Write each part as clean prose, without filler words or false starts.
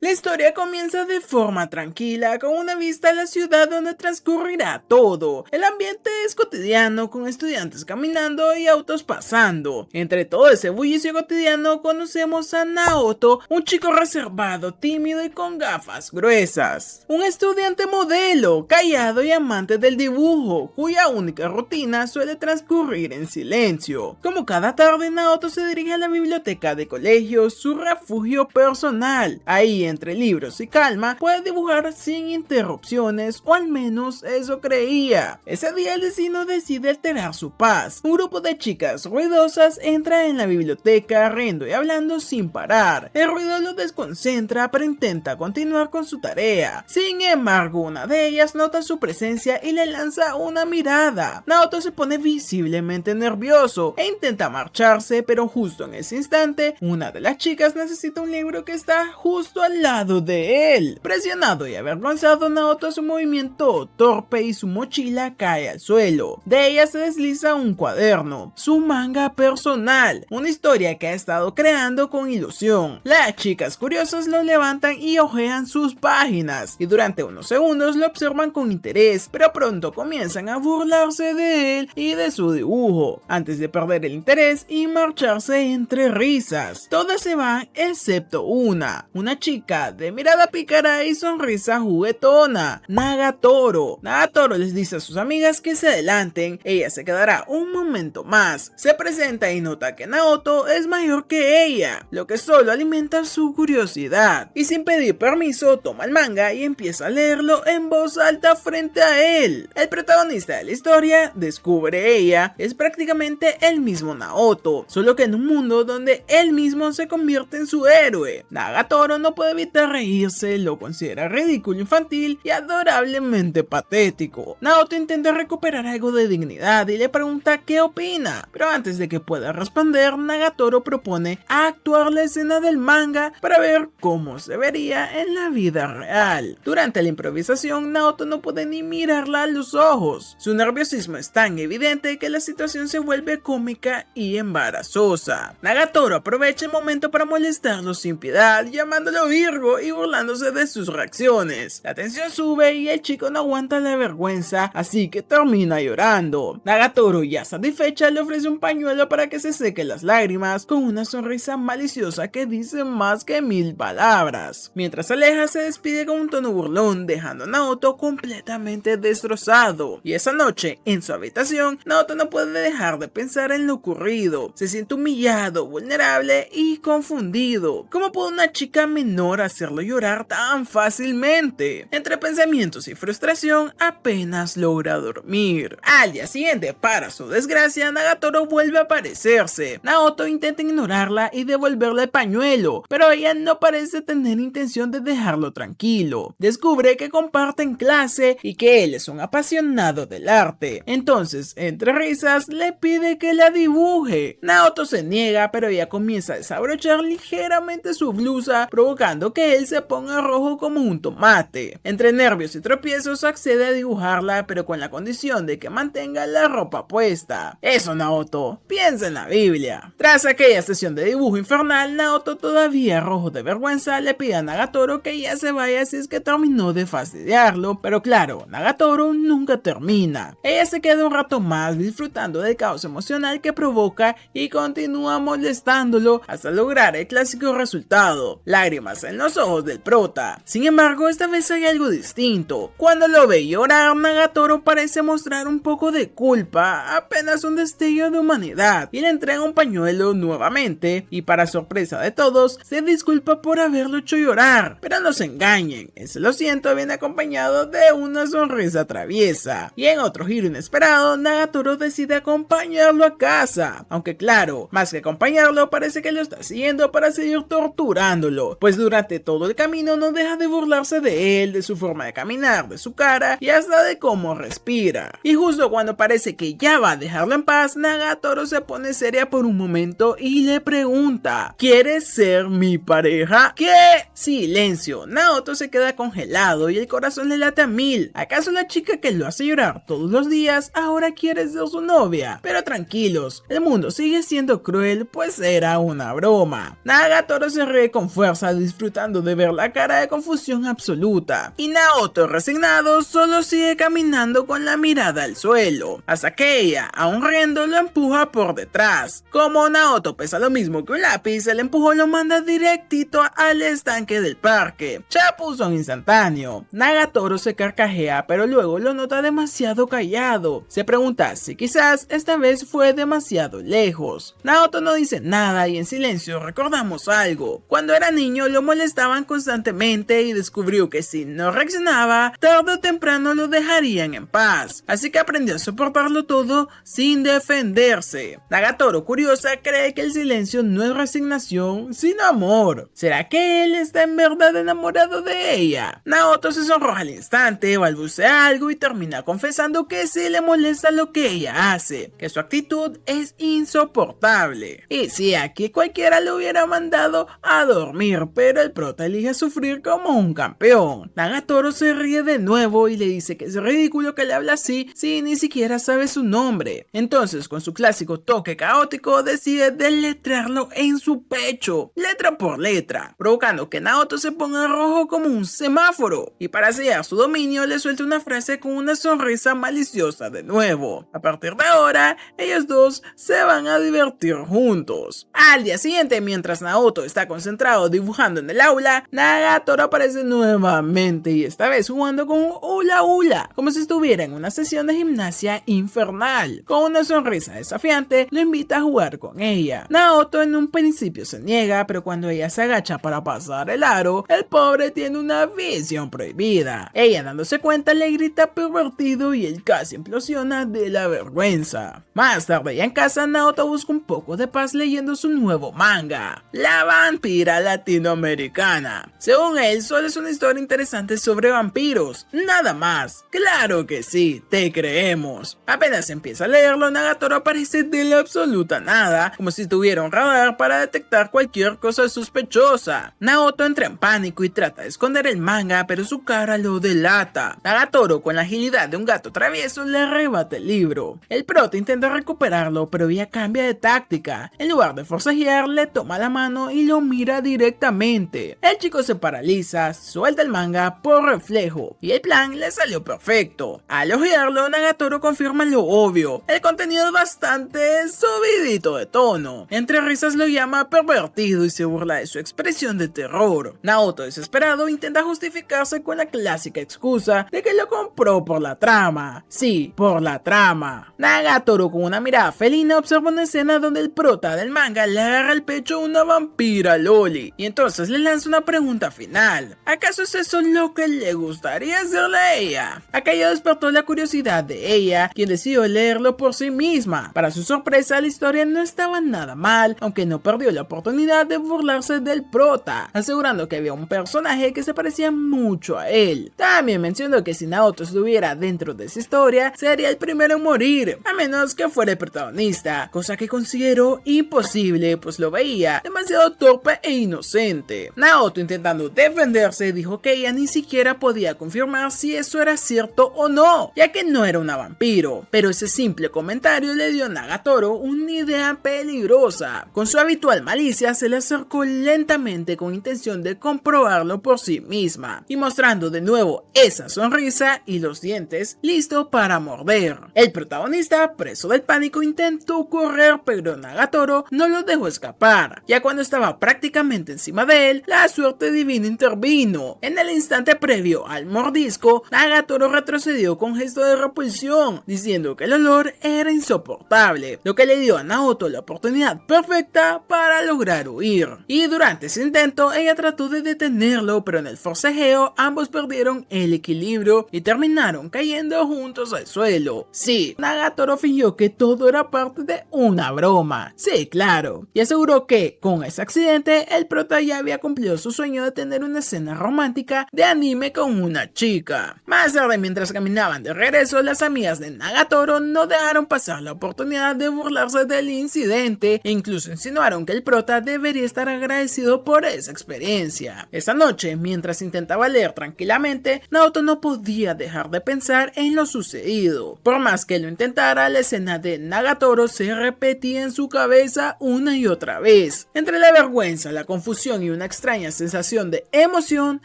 La historia comienza de forma tranquila, con una vista a la ciudad donde transcurrirá todo. El ambiente es cotidiano, con estudiantes caminando y autos pasando. Entre todo ese bullicio cotidiano conocemos a Naoto, un chico reservado, tímido y con gafas gruesas. Un estudiante modelo, callado y amante del dibujo, cuya única rutina suele transcurrir en silencio. Como cada tarde, Naoto se dirige a la biblioteca de colegio, su refugio personal. Ahí, entre libros y calma, puede dibujar sin interrupciones, o al menos eso creía. Ese día el destino decide alterar su paz. Un grupo de chicas ruidosas entra en la biblioteca riendo y hablando sin parar. El ruido lo desconcentra, pero intenta continuar con su tarea. Sin embargo, una de ellas nota su presencia y le lanza una mirada. Naoto se pone visiblemente nervioso e intenta marcharse, pero justo en ese instante, una de las chicas necesita un libro que está justo al lado de él. Presionado y avergonzado, Naoto hace un movimiento torpe y su mochila cae al suelo. De ella se desliza un cuaderno, su manga personal, una historia que ha estado creando con ilusión. Las chicas curiosas lo levantan y hojean sus páginas, y durante unos segundos lo observan con interés, pero pronto comienzan a burlarse de él y de su dibujo, antes de perder el interés y marcharse entre risas. Todas se van excepto una chica de mirada pícara y sonrisa juguetona, Nagatoro. Nagatoro les dice a sus amigas que se adelanten, ella se quedará un momento más. Se presenta y nota que Naoto es mayor que ella, lo que solo alimenta su curiosidad, y sin pedir permiso toma el manga y empieza a leerlo en voz alta frente a él. El protagonista de la historia, descubre ella, es prácticamente el mismo Naoto, solo que en un mundo donde él mismo se convierte en su héroe. Nagatoro no puede evitar reírse, lo considera ridículo, infantil y adorablemente patético. Naoto intenta recuperar algo de dignidad y le pregunta qué opina, pero antes de que pueda responder, Nagatoro propone actuar la escena del manga para ver cómo se vería en la vida real. Durante la improvisación, Naoto no puede ni mirarla a los ojos. Su nerviosismo es tan evidente que la situación se vuelve cómica y embarazosa. Nagatoro aprovecha el momento para molestarlo sin piedad, llamándolo Virgo y burlándose de sus reacciones. La tensión sube y el chico no aguanta la vergüenza, así que termina llorando. Nagatoro, ya satisfecha, le ofrece un pañuelo para que se seque las lágrimas, con una sonrisa maliciosa que dice más que 1000 palabras. Mientras se aleja, se despide con un tono burlón, dejando a Naoto completamente destrozado. Y esa noche, en su habitación, Naoto no puede dejar de pensar en lo ocurrido. Se siente humillado, vulnerable y confundido. ¿Cómo puede una chica menor hacerlo llorar tan fácilmente? Entre pensamientos y frustración, apenas logra dormir. Al día siguiente, para su desgracia, Nagatoro vuelve a aparecerse. Naoto intenta ignorarla y devolverle el pañuelo, pero ella no parece tener intención de dejarlo tranquilo. Descubre que comparten clase y que él es un apasionado del arte. Entonces, entre risas, le pide que la dibuje. Naoto se niega, pero ella comienza a desabrochar ligeramente su blusa, provocando que él se ponga rojo como un tomate. Entre nervios y tropiezos accede a dibujarla, pero con la condición de que mantenga la ropa puesta. Eso, Naoto, piensa en la Biblia. Tras aquella sesión de dibujo infernal, Naoto, todavía rojo de vergüenza, le pide a Nagatoro que ya se vaya si es que terminó de fastidiarlo, pero claro, Nagatoro nunca termina. Ella se queda un rato más disfrutando del caos emocional que provoca y continúa molestándolo hasta lograr el clásico resultado, lágrimas en los ojos del prota. Sin embargo, esta vez hay algo distinto. Cuando lo ve llorar, Nagatoro parece mostrar un poco de culpa, apenas un destello de humanidad, y le entrega un pañuelo nuevamente, y para sorpresa de todos, se disculpa por haberlo hecho llorar. Pero no se engañen, ese lo siento viene acompañado de una sonrisa traviesa. Y en otro giro inesperado, Nagatoro decide acompañarlo a casa, aunque claro, más que acompañarlo, parece que lo está haciendo para seguir torturándolo, pues durante todo el camino no deja de burlarse de él, de su forma de caminar, de su cara y hasta de cómo respira. Y justo cuando parece que ya va a dejarlo en paz, Nagatoro se pone seria por un momento y le pregunta: ¿quieres ser mi pareja? ¿Qué? Silencio. Naoto se queda congelado y el corazón le late a 1000. ¿Acaso la chica que lo hace llorar todos los días ahora quiere ser su novia? Pero tranquilos, el mundo sigue siendo cruel, pues era una broma. Nagatoro se ríe con fuerza, disfrutando disfrutando de ver la cara de confusión absoluta. Y Naoto, resignado, solo sigue caminando con la mirada al suelo, hasta que ella, aún riendo, lo empuja por detrás. Como Naoto pesa lo mismo que un lápiz, el empujón lo manda directito al estanque del parque. Chapuzón instantáneo. Nagatoro se carcajea, pero luego lo nota demasiado callado. Se pregunta si quizás esta vez fue demasiado lejos. Naoto no dice nada y en silencio recordamos algo. Cuando era niño lo molestaban constantemente y descubrió que si no reaccionaba, tarde o temprano lo dejarían en paz. Así que aprendió a soportarlo todo sin defenderse. Nagatoro, curiosa, cree que el silencio no es resignación, sino amor. ¿Será que él está en verdad enamorado de ella? Naoto se sonroja al instante, balbucea algo y termina confesando que sí le molesta lo que ella hace, que su actitud es insoportable. Y sí, aquí cualquiera lo hubiera mandado a dormir, pero el prota elige sufrir como un campeón. Nagatoro se ríe de nuevo y le dice que es ridículo que le hable así si ni siquiera sabe su nombre. Entonces, con su clásico toque caótico, decide deletrearlo en su pecho, letra por letra, provocando que Naoto se ponga rojo como un semáforo. Y para sellar su dominio, le suelta una frase con una sonrisa maliciosa de nuevo. A partir de ahora, ellos dos se van a divertir juntos. Al día siguiente, mientras Naoto está concentrado dibujando en el aula, Nagatoro aparece nuevamente y esta vez jugando con un hula hula, como si estuviera en una sesión de gimnasia infernal. Con una sonrisa desafiante, lo invita a jugar con ella. Naoto en un principio se niega, pero cuando ella se agacha para pasar el aro, el pobre tiene una visión prohibida. Ella, dándose cuenta, le grita pervertido y él casi implosiona de la vergüenza. Más tarde, ya en casa, Naoto busca un poco de paz leyendo su nuevo manga, La vampira latinoamericana. Según él, solo es una historia interesante sobre vampiros, nada más. Claro que sí, te creemos. Apenas empieza a leerlo, Nagatoro aparece de la absoluta nada, como si tuviera un radar para detectar cualquier cosa sospechosa. Naoto entra en pánico y trata de esconder el manga, pero su cara lo delata. Nagatoro, con la agilidad de un gato travieso, le arrebata el libro. El prota intenta recuperarlo, pero ella cambia de táctica. En lugar de forcejear, le toma la mano y lo mira directamente. El chico se paraliza, suelta el manga por reflejo, y el plan le salió perfecto. Al ojearlo, Nagatoro confirma lo obvio. El contenido es bastante subidito de tono. Entre risas lo llama pervertido y se burla de su expresión de terror. Naoto, desesperado, intenta justificarse con la clásica excusa de que lo compró por la trama. Sí, por la trama. Nagatoro, con una mirada felina, observa una escena donde el prota del manga le agarra el pecho a una vampira loli y entonces le lanza una pregunta final. ¿Acaso es eso lo que le gustaría hacerle a ella? Aquello despertó la curiosidad de ella, quien decidió leerlo por sí misma. Para su sorpresa, la historia no estaba nada mal, aunque no perdió la oportunidad de burlarse del prota, asegurando que había un personaje que se parecía mucho a él. También mencionó que si Naoto estuviera dentro de esa historia, sería el primero en morir, a menos que fuera el protagonista, cosa que consideró imposible, pues lo veía demasiado torpe e inocente. Naoto, intentando defenderse, dijo que ella ni siquiera podía confirmar si eso era cierto o no, ya que no era una vampiro, pero ese simple comentario le dio a Nagatoro una idea peligrosa. Con su habitual malicia, se le acercó lentamente con intención de comprobarlo por sí misma, y mostrando de nuevo esa sonrisa y los dientes, listo para morder. El protagonista, preso del pánico, intentó correr, pero Nagatoro no lo dejó escapar. Ya cuando estaba prácticamente encima de él, la suerte divina intervino. En el instante previo al mordisco, Nagatoro retrocedió con gesto de repulsión, diciendo que el olor era insoportable, lo que le dio a Naoto la oportunidad perfecta para lograr huir. Y durante ese intento, ella trató de detenerlo, pero en el forcejeo ambos perdieron el equilibrio y terminaron cayendo juntos al suelo. Sí, Nagatoro fingió que todo era parte de una broma. Sí, claro. Y aseguró que, con ese accidente, el prota ya había cumplido su sueño de tener una escena romántica de anime con una chica. Más tarde, mientras caminaban de regreso, las amigas de Nagatoro no dejaron pasar la oportunidad de burlarse del incidente e incluso insinuaron que el prota debería estar agradecido por esa experiencia. Esa noche, mientras intentaba leer tranquilamente, Naoto no podía dejar de pensar en lo sucedido. Por más que lo intentara, la escena de Nagatoro se repetía en su cabeza una y otra vez. Entre la vergüenza, la confusión y una extraña extraña sensación de emoción,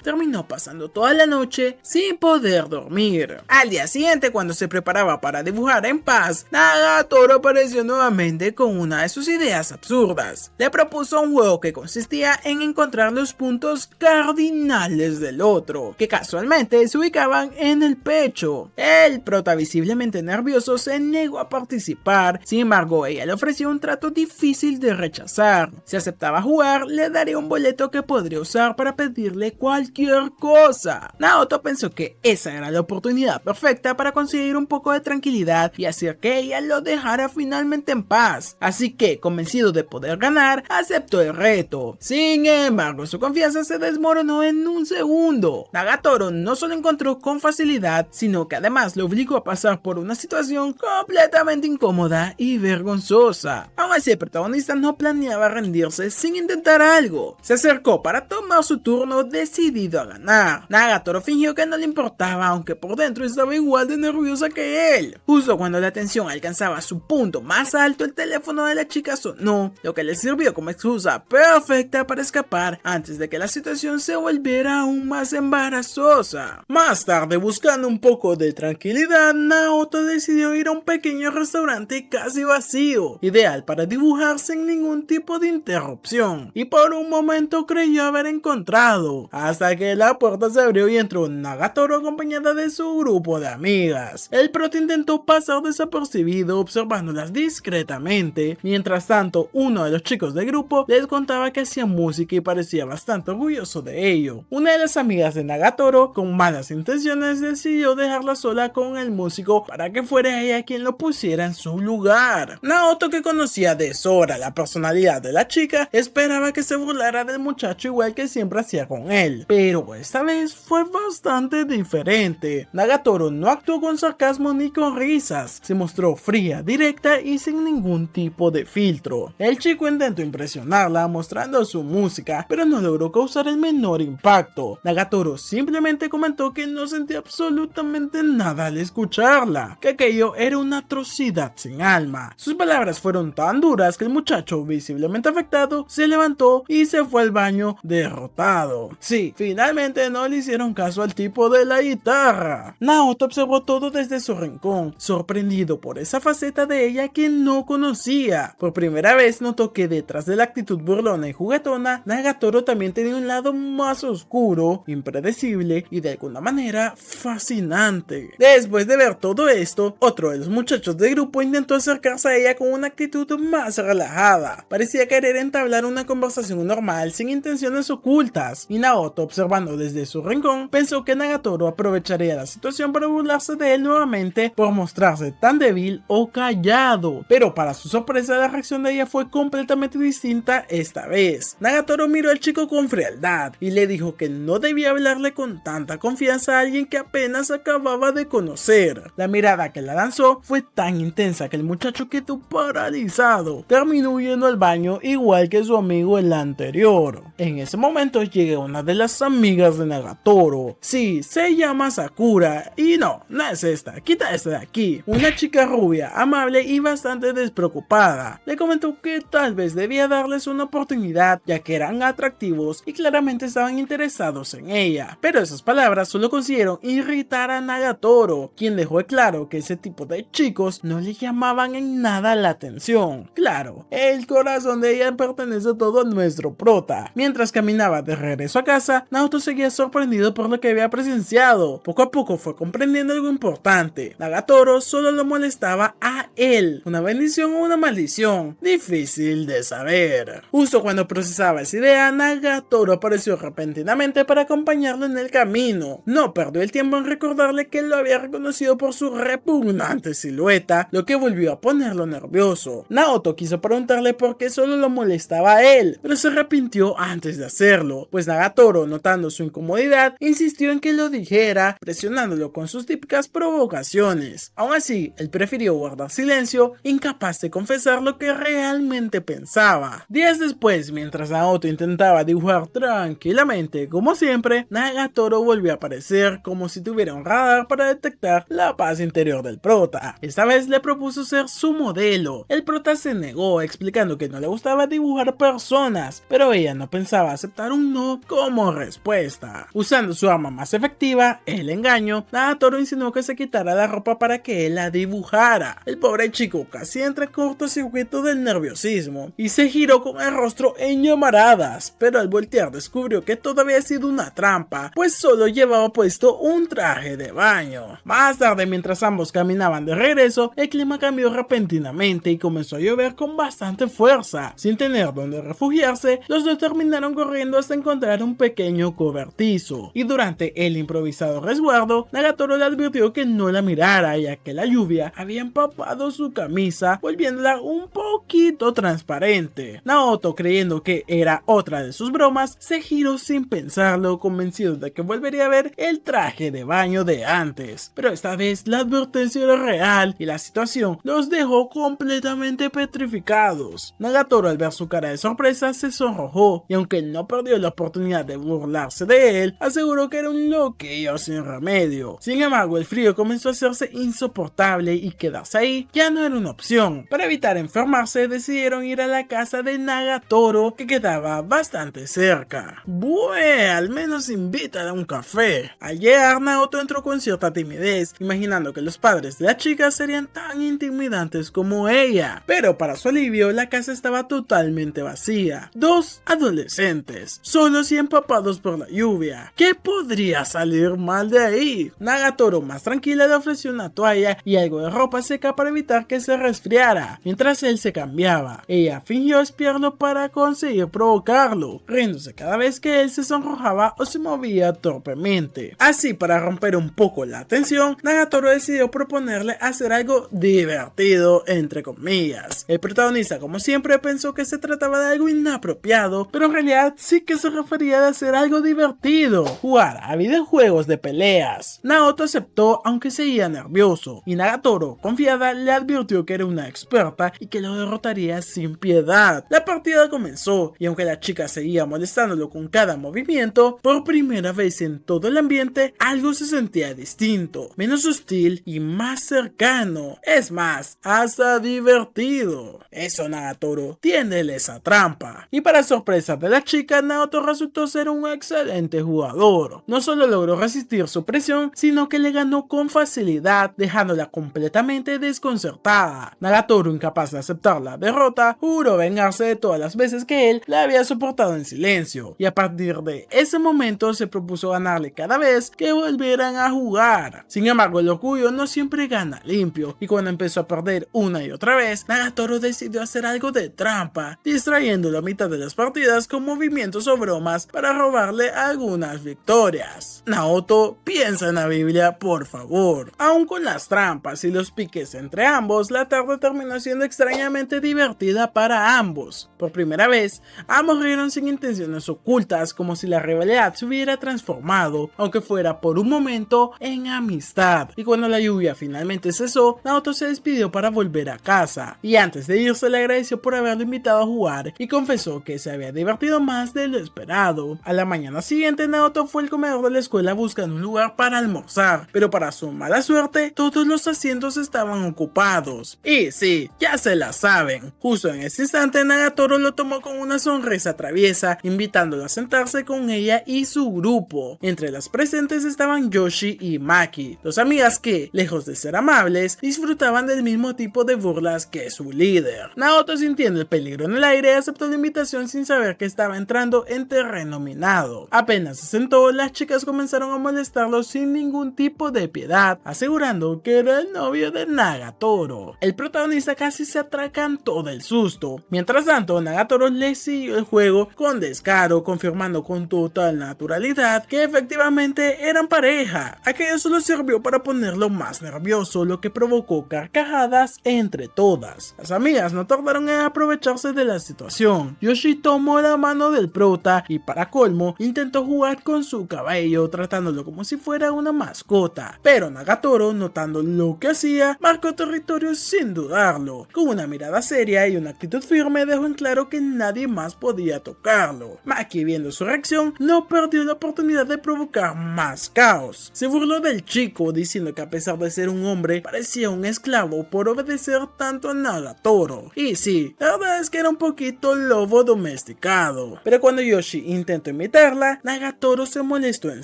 terminó pasando toda la noche sin poder dormir. Al día siguiente, cuando se preparaba para dibujar en paz, Nagatoro apareció nuevamente con una de sus ideas absurdas. Le propuso un juego que consistía en encontrar los puntos cardinales del otro, que casualmente se ubicaban en el pecho. El prota, visiblemente nervioso, se negó a participar. Sin embargo, ella le ofreció un trato difícil de rechazar. Si aceptaba jugar, le daría un boleto que podría usar para pedirle cualquier cosa. Naoto pensó que esa era la oportunidad perfecta para conseguir un poco de tranquilidad y hacer que ella lo dejara finalmente en paz. Así que, convencido de poder ganar, aceptó el reto. Sin embargo, su confianza se desmoronó en un segundo. Nagatoro no solo encontró con facilidad, sino que además lo obligó a pasar por una situación completamente incómoda y vergonzosa. Aún así, el protagonista no planeaba rendirse sin intentar algo. Se acercó para tomar su turno, decidido a ganar. Nagatoro fingió que no le importaba, aunque por dentro estaba igual de nerviosa que él. Justo cuando la tensión alcanzaba su punto más alto, el teléfono de la chica sonó, lo que le sirvió como excusa perfecta para escapar antes de que la situación se volviera aún más embarazosa. Más tarde, buscando un poco de tranquilidad, Naoto decidió ir a un pequeño restaurante casi vacío, ideal para dibujar sin ningún tipo de interrupción, y por un momento creyó haber encontrado, hasta que la puerta se abrió y entró Nagatoro acompañada de su grupo de amigas. El prota intentó pasar desapercibido observándolas discretamente. Mientras tanto, uno de los chicos del grupo les contaba que hacía música y parecía bastante orgulloso de ello. Una de las amigas de Nagatoro, con malas intenciones, decidió dejarla sola con el músico para que fuera ella quien lo pusiera en su lugar. Naoto, que conocía de sobra la personalidad de la chica, esperaba que se burlara del muchacho igual que siempre hacía con él, pero esta vez fue bastante diferente. Nagatoro no actuó con sarcasmo ni con risas, se mostró fría, directa y sin ningún tipo de filtro. El chico intentó impresionarla mostrando su música, pero no logró causar el menor impacto. Nagatoro simplemente comentó que no sentía absolutamente nada al escucharla, que aquello era una atrocidad sin alma. Sus palabras fueron tan duras que el muchacho, visiblemente afectado, se levantó y se fue al baño derrotado. Sí, finalmente no le hicieron caso al tipo de la guitarra. Naoto observó todo desde su rincón, sorprendido por esa faceta de ella que no conocía. Por primera vez notó que detrás de la actitud burlona y juguetona, Nagatoro también tenía un lado más oscuro, impredecible y de alguna manera fascinante. Después de ver todo esto, otro de los muchachos del grupo intentó acercarse a ella con una actitud más relajada. Parecía querer entablar una conversación normal sin intenciones ocultas, y Naoto, observando desde su rincón, pensó que Nagatoro aprovecharía la situación para burlarse de él nuevamente por mostrarse tan débil o callado. Pero para su sorpresa, la reacción de ella fue completamente distinta esta vez. Nagatoro miró al chico con frialdad y le dijo que no debía hablarle con tanta confianza a alguien que apenas acababa de conocer. La mirada que la lanzó fue tan intensa que el muchacho quedó paralizado. Terminó yendo al baño igual que su amigo el anterior. En ese momento llega una de las amigas de Nagatoro. Sí, se llama Sakura y no es esta, quita esta de aquí. Una chica rubia, amable y bastante despreocupada. Le comentó que tal vez debía darles una oportunidad, ya que eran atractivos y claramente estaban interesados en ella. Pero esas palabras solo consiguieron irritar a Nagatoro, quien dejó claro que ese tipo de chicos no le llamaban en nada la atención. Claro, el corazón de ella pertenece todo a nuestro prota. Mientras caminaba de regreso a casa, Naoto seguía sorprendido por lo que había presenciado. Poco a poco fue comprendiendo algo importante. Nagatoro solo lo molestaba a él. ¿Una bendición o una maldición? Difícil de saber. Justo cuando procesaba esa idea, Nagatoro apareció repentinamente para acompañarlo en el camino. No perdió el tiempo en recordarle que lo había reconocido por su repugnante silueta, lo que volvió a ponerlo nervioso. Naoto quiso preguntarle por qué solo lo molestaba a él, pero se arrepintió antes de hacerlo, pues Nagatoro, notando su incomodidad, insistió en que lo dijera, presionándolo con sus típicas provocaciones. Aún así, él prefirió guardar silencio, incapaz de confesar lo que realmente pensaba. Días después, mientras Naoto intentaba dibujar tranquilamente como siempre, Nagatoro volvió a aparecer como si tuviera un radar para detectar la paz interior del prota. Esta vez le propuso ser su modelo. El prota se negó, explicando que no le gustaba dibujar personas, pero ella no pensaba pensaba aceptar un no como respuesta. Usando su arma más efectiva, el engaño, Nagatoro insinuó que se quitara la ropa para que él la dibujara. El pobre chico casi entra en cortocircuito del nerviosismo y se giró con el rostro en llamaradas, pero al voltear descubrió que todo había sido una trampa, pues solo llevaba puesto un traje de baño. Más tarde, mientras ambos caminaban de regreso, el clima cambió repentinamente y comenzó a llover con bastante fuerza. Sin tener donde refugiarse, los dos terminaron corriendo hasta encontrar un pequeño cobertizo, y durante el improvisado resguardo, Nagatoro le advirtió que no la mirara, ya que la lluvia había empapado su camisa, volviéndola un poquito transparente. Naoto, creyendo que era otra de sus bromas, se giró sin pensarlo, convencido de que volvería a ver el traje de baño de antes. Pero esta vez la advertencia era real y la situación los dejó completamente petrificados. Nagatoro, al ver su cara de sorpresa, se sonrojó, y aunque no perdió la oportunidad de burlarse de él, aseguró que era un loquillo sin remedio. Sin embargo, el frío comenzó a hacerse insoportable y quedarse ahí ya no era una opción. Para evitar enfermarse, decidieron ir a la casa de Nagatoro, que quedaba bastante cerca. Bueno, al menos invítala a un café. Al llegar, Naoto entró con cierta timidez, imaginando que los padres de la chica serían tan intimidantes como ella. Pero para su alivio, la casa estaba totalmente vacía. Dos adolescentes, solos y empapados por la lluvia. ¿Qué podría salir mal de ahí? Nagatoro, más tranquila, le ofreció una toalla y algo de ropa seca para evitar que se resfriara, mientras él se cambiaba. Ella fingió espiarlo para conseguir provocarlo, riéndose cada vez que él se sonrojaba o se movía torpemente. Así, para romper un poco la tensión, Nagatoro decidió proponerle hacer algo divertido, entre comillas. El protagonista, como siempre, pensó que se trataba de algo inapropiado, pero en realidad sí que se refería a hacer algo divertido: jugar a videojuegos de peleas. Naoto aceptó, aunque seguía nervioso, y Nagatoro, confiada, le advirtió que era una experta y que lo derrotaría sin piedad. La partida comenzó, y aunque la chica seguía molestándolo con cada movimiento, por primera vez en todo el ambiente algo se sentía distinto, menos hostil y más cercano. Es más, hasta divertido. Eso, Nagatoro, tiéndele esa trampa. Y para sorpresa de la chica, Naoto resultó ser un excelente jugador. No solo logró resistir su presión, sino que le ganó con facilidad, dejándola completamente desconcertada. Nagatoro, incapaz de aceptar la derrota, juró vengarse de todas las veces que él la había soportado en silencio, y a partir de ese momento se propuso ganarle cada vez que volvieran a jugar. Sin embargo, el orgullo no siempre gana limpio, y cuando empezó a perder una y otra vez, Nagatoro decidió hacer algo de trampa, distrayéndolo a mitad de las partidas con movimientos o bromas para robarle algunas victorias. Naoto, piensa en la Biblia, por favor. Aún con las trampas y los piques entre ambos, la tarde terminó siendo extrañamente divertida para ambos. Por primera vez, ambos rieron sin intenciones ocultas, como si la rivalidad se hubiera transformado, aunque fuera por un momento, en amistad. Y cuando la lluvia finalmente cesó, Naoto se despidió para volver a casa, y antes de irse le agradeció por haberlo invitado a jugar y confesó que se había divertido más de lo esperado. A la mañana siguiente, Naoto fue al comedor de la escuela buscando un lugar para almorzar, pero para su mala suerte, todos los asientos estaban ocupados. Y sí, ya se la saben. Justo en ese instante, Nagatoro lo tomó con una sonrisa traviesa, invitándolo a sentarse con ella y su grupo. Entre las presentes estaban Yoshi y Maki, dos amigas que, lejos de ser amables, disfrutaban del mismo tipo de burlas que su líder. Naoto, sintiendo el peligro en el aire, aceptó la invitación sin saber que estaba entrando en terreno minado. Apenas se sentó, las chicas comenzaron a molestarlo sin ningún tipo de piedad, asegurando que era el novio de Nagatoro. El protagonista casi se atragantó del susto. Mientras tanto, Nagatoro le siguió el juego con descaro, confirmando con total naturalidad que efectivamente eran pareja. Aquello solo sirvió para ponerlo más nervioso, lo que provocó carcajadas entre todas. Las amigas no tardaron en aprovecharse de la situación. Yoshi tomó la mano del prota y, para colmo, intentó jugar con su cabello, tratándolo como si fuera una mascota. Pero Nagatoro, notando lo que hacía, marcó territorio sin dudarlo. Con una mirada seria y una actitud firme, dejó en claro que nadie más podía tocarlo. Maki, viendo su reacción, no perdió la oportunidad de provocar más caos. Se burló del chico, diciendo que a pesar de ser un hombre, parecía un esclavo por obedecer tanto a Nagatoro. Y sí, la verdad es que era un poquito lobo domesticado. enfadado. Pero cuando Yoshi intentó imitarla, Nagatoro se molestó en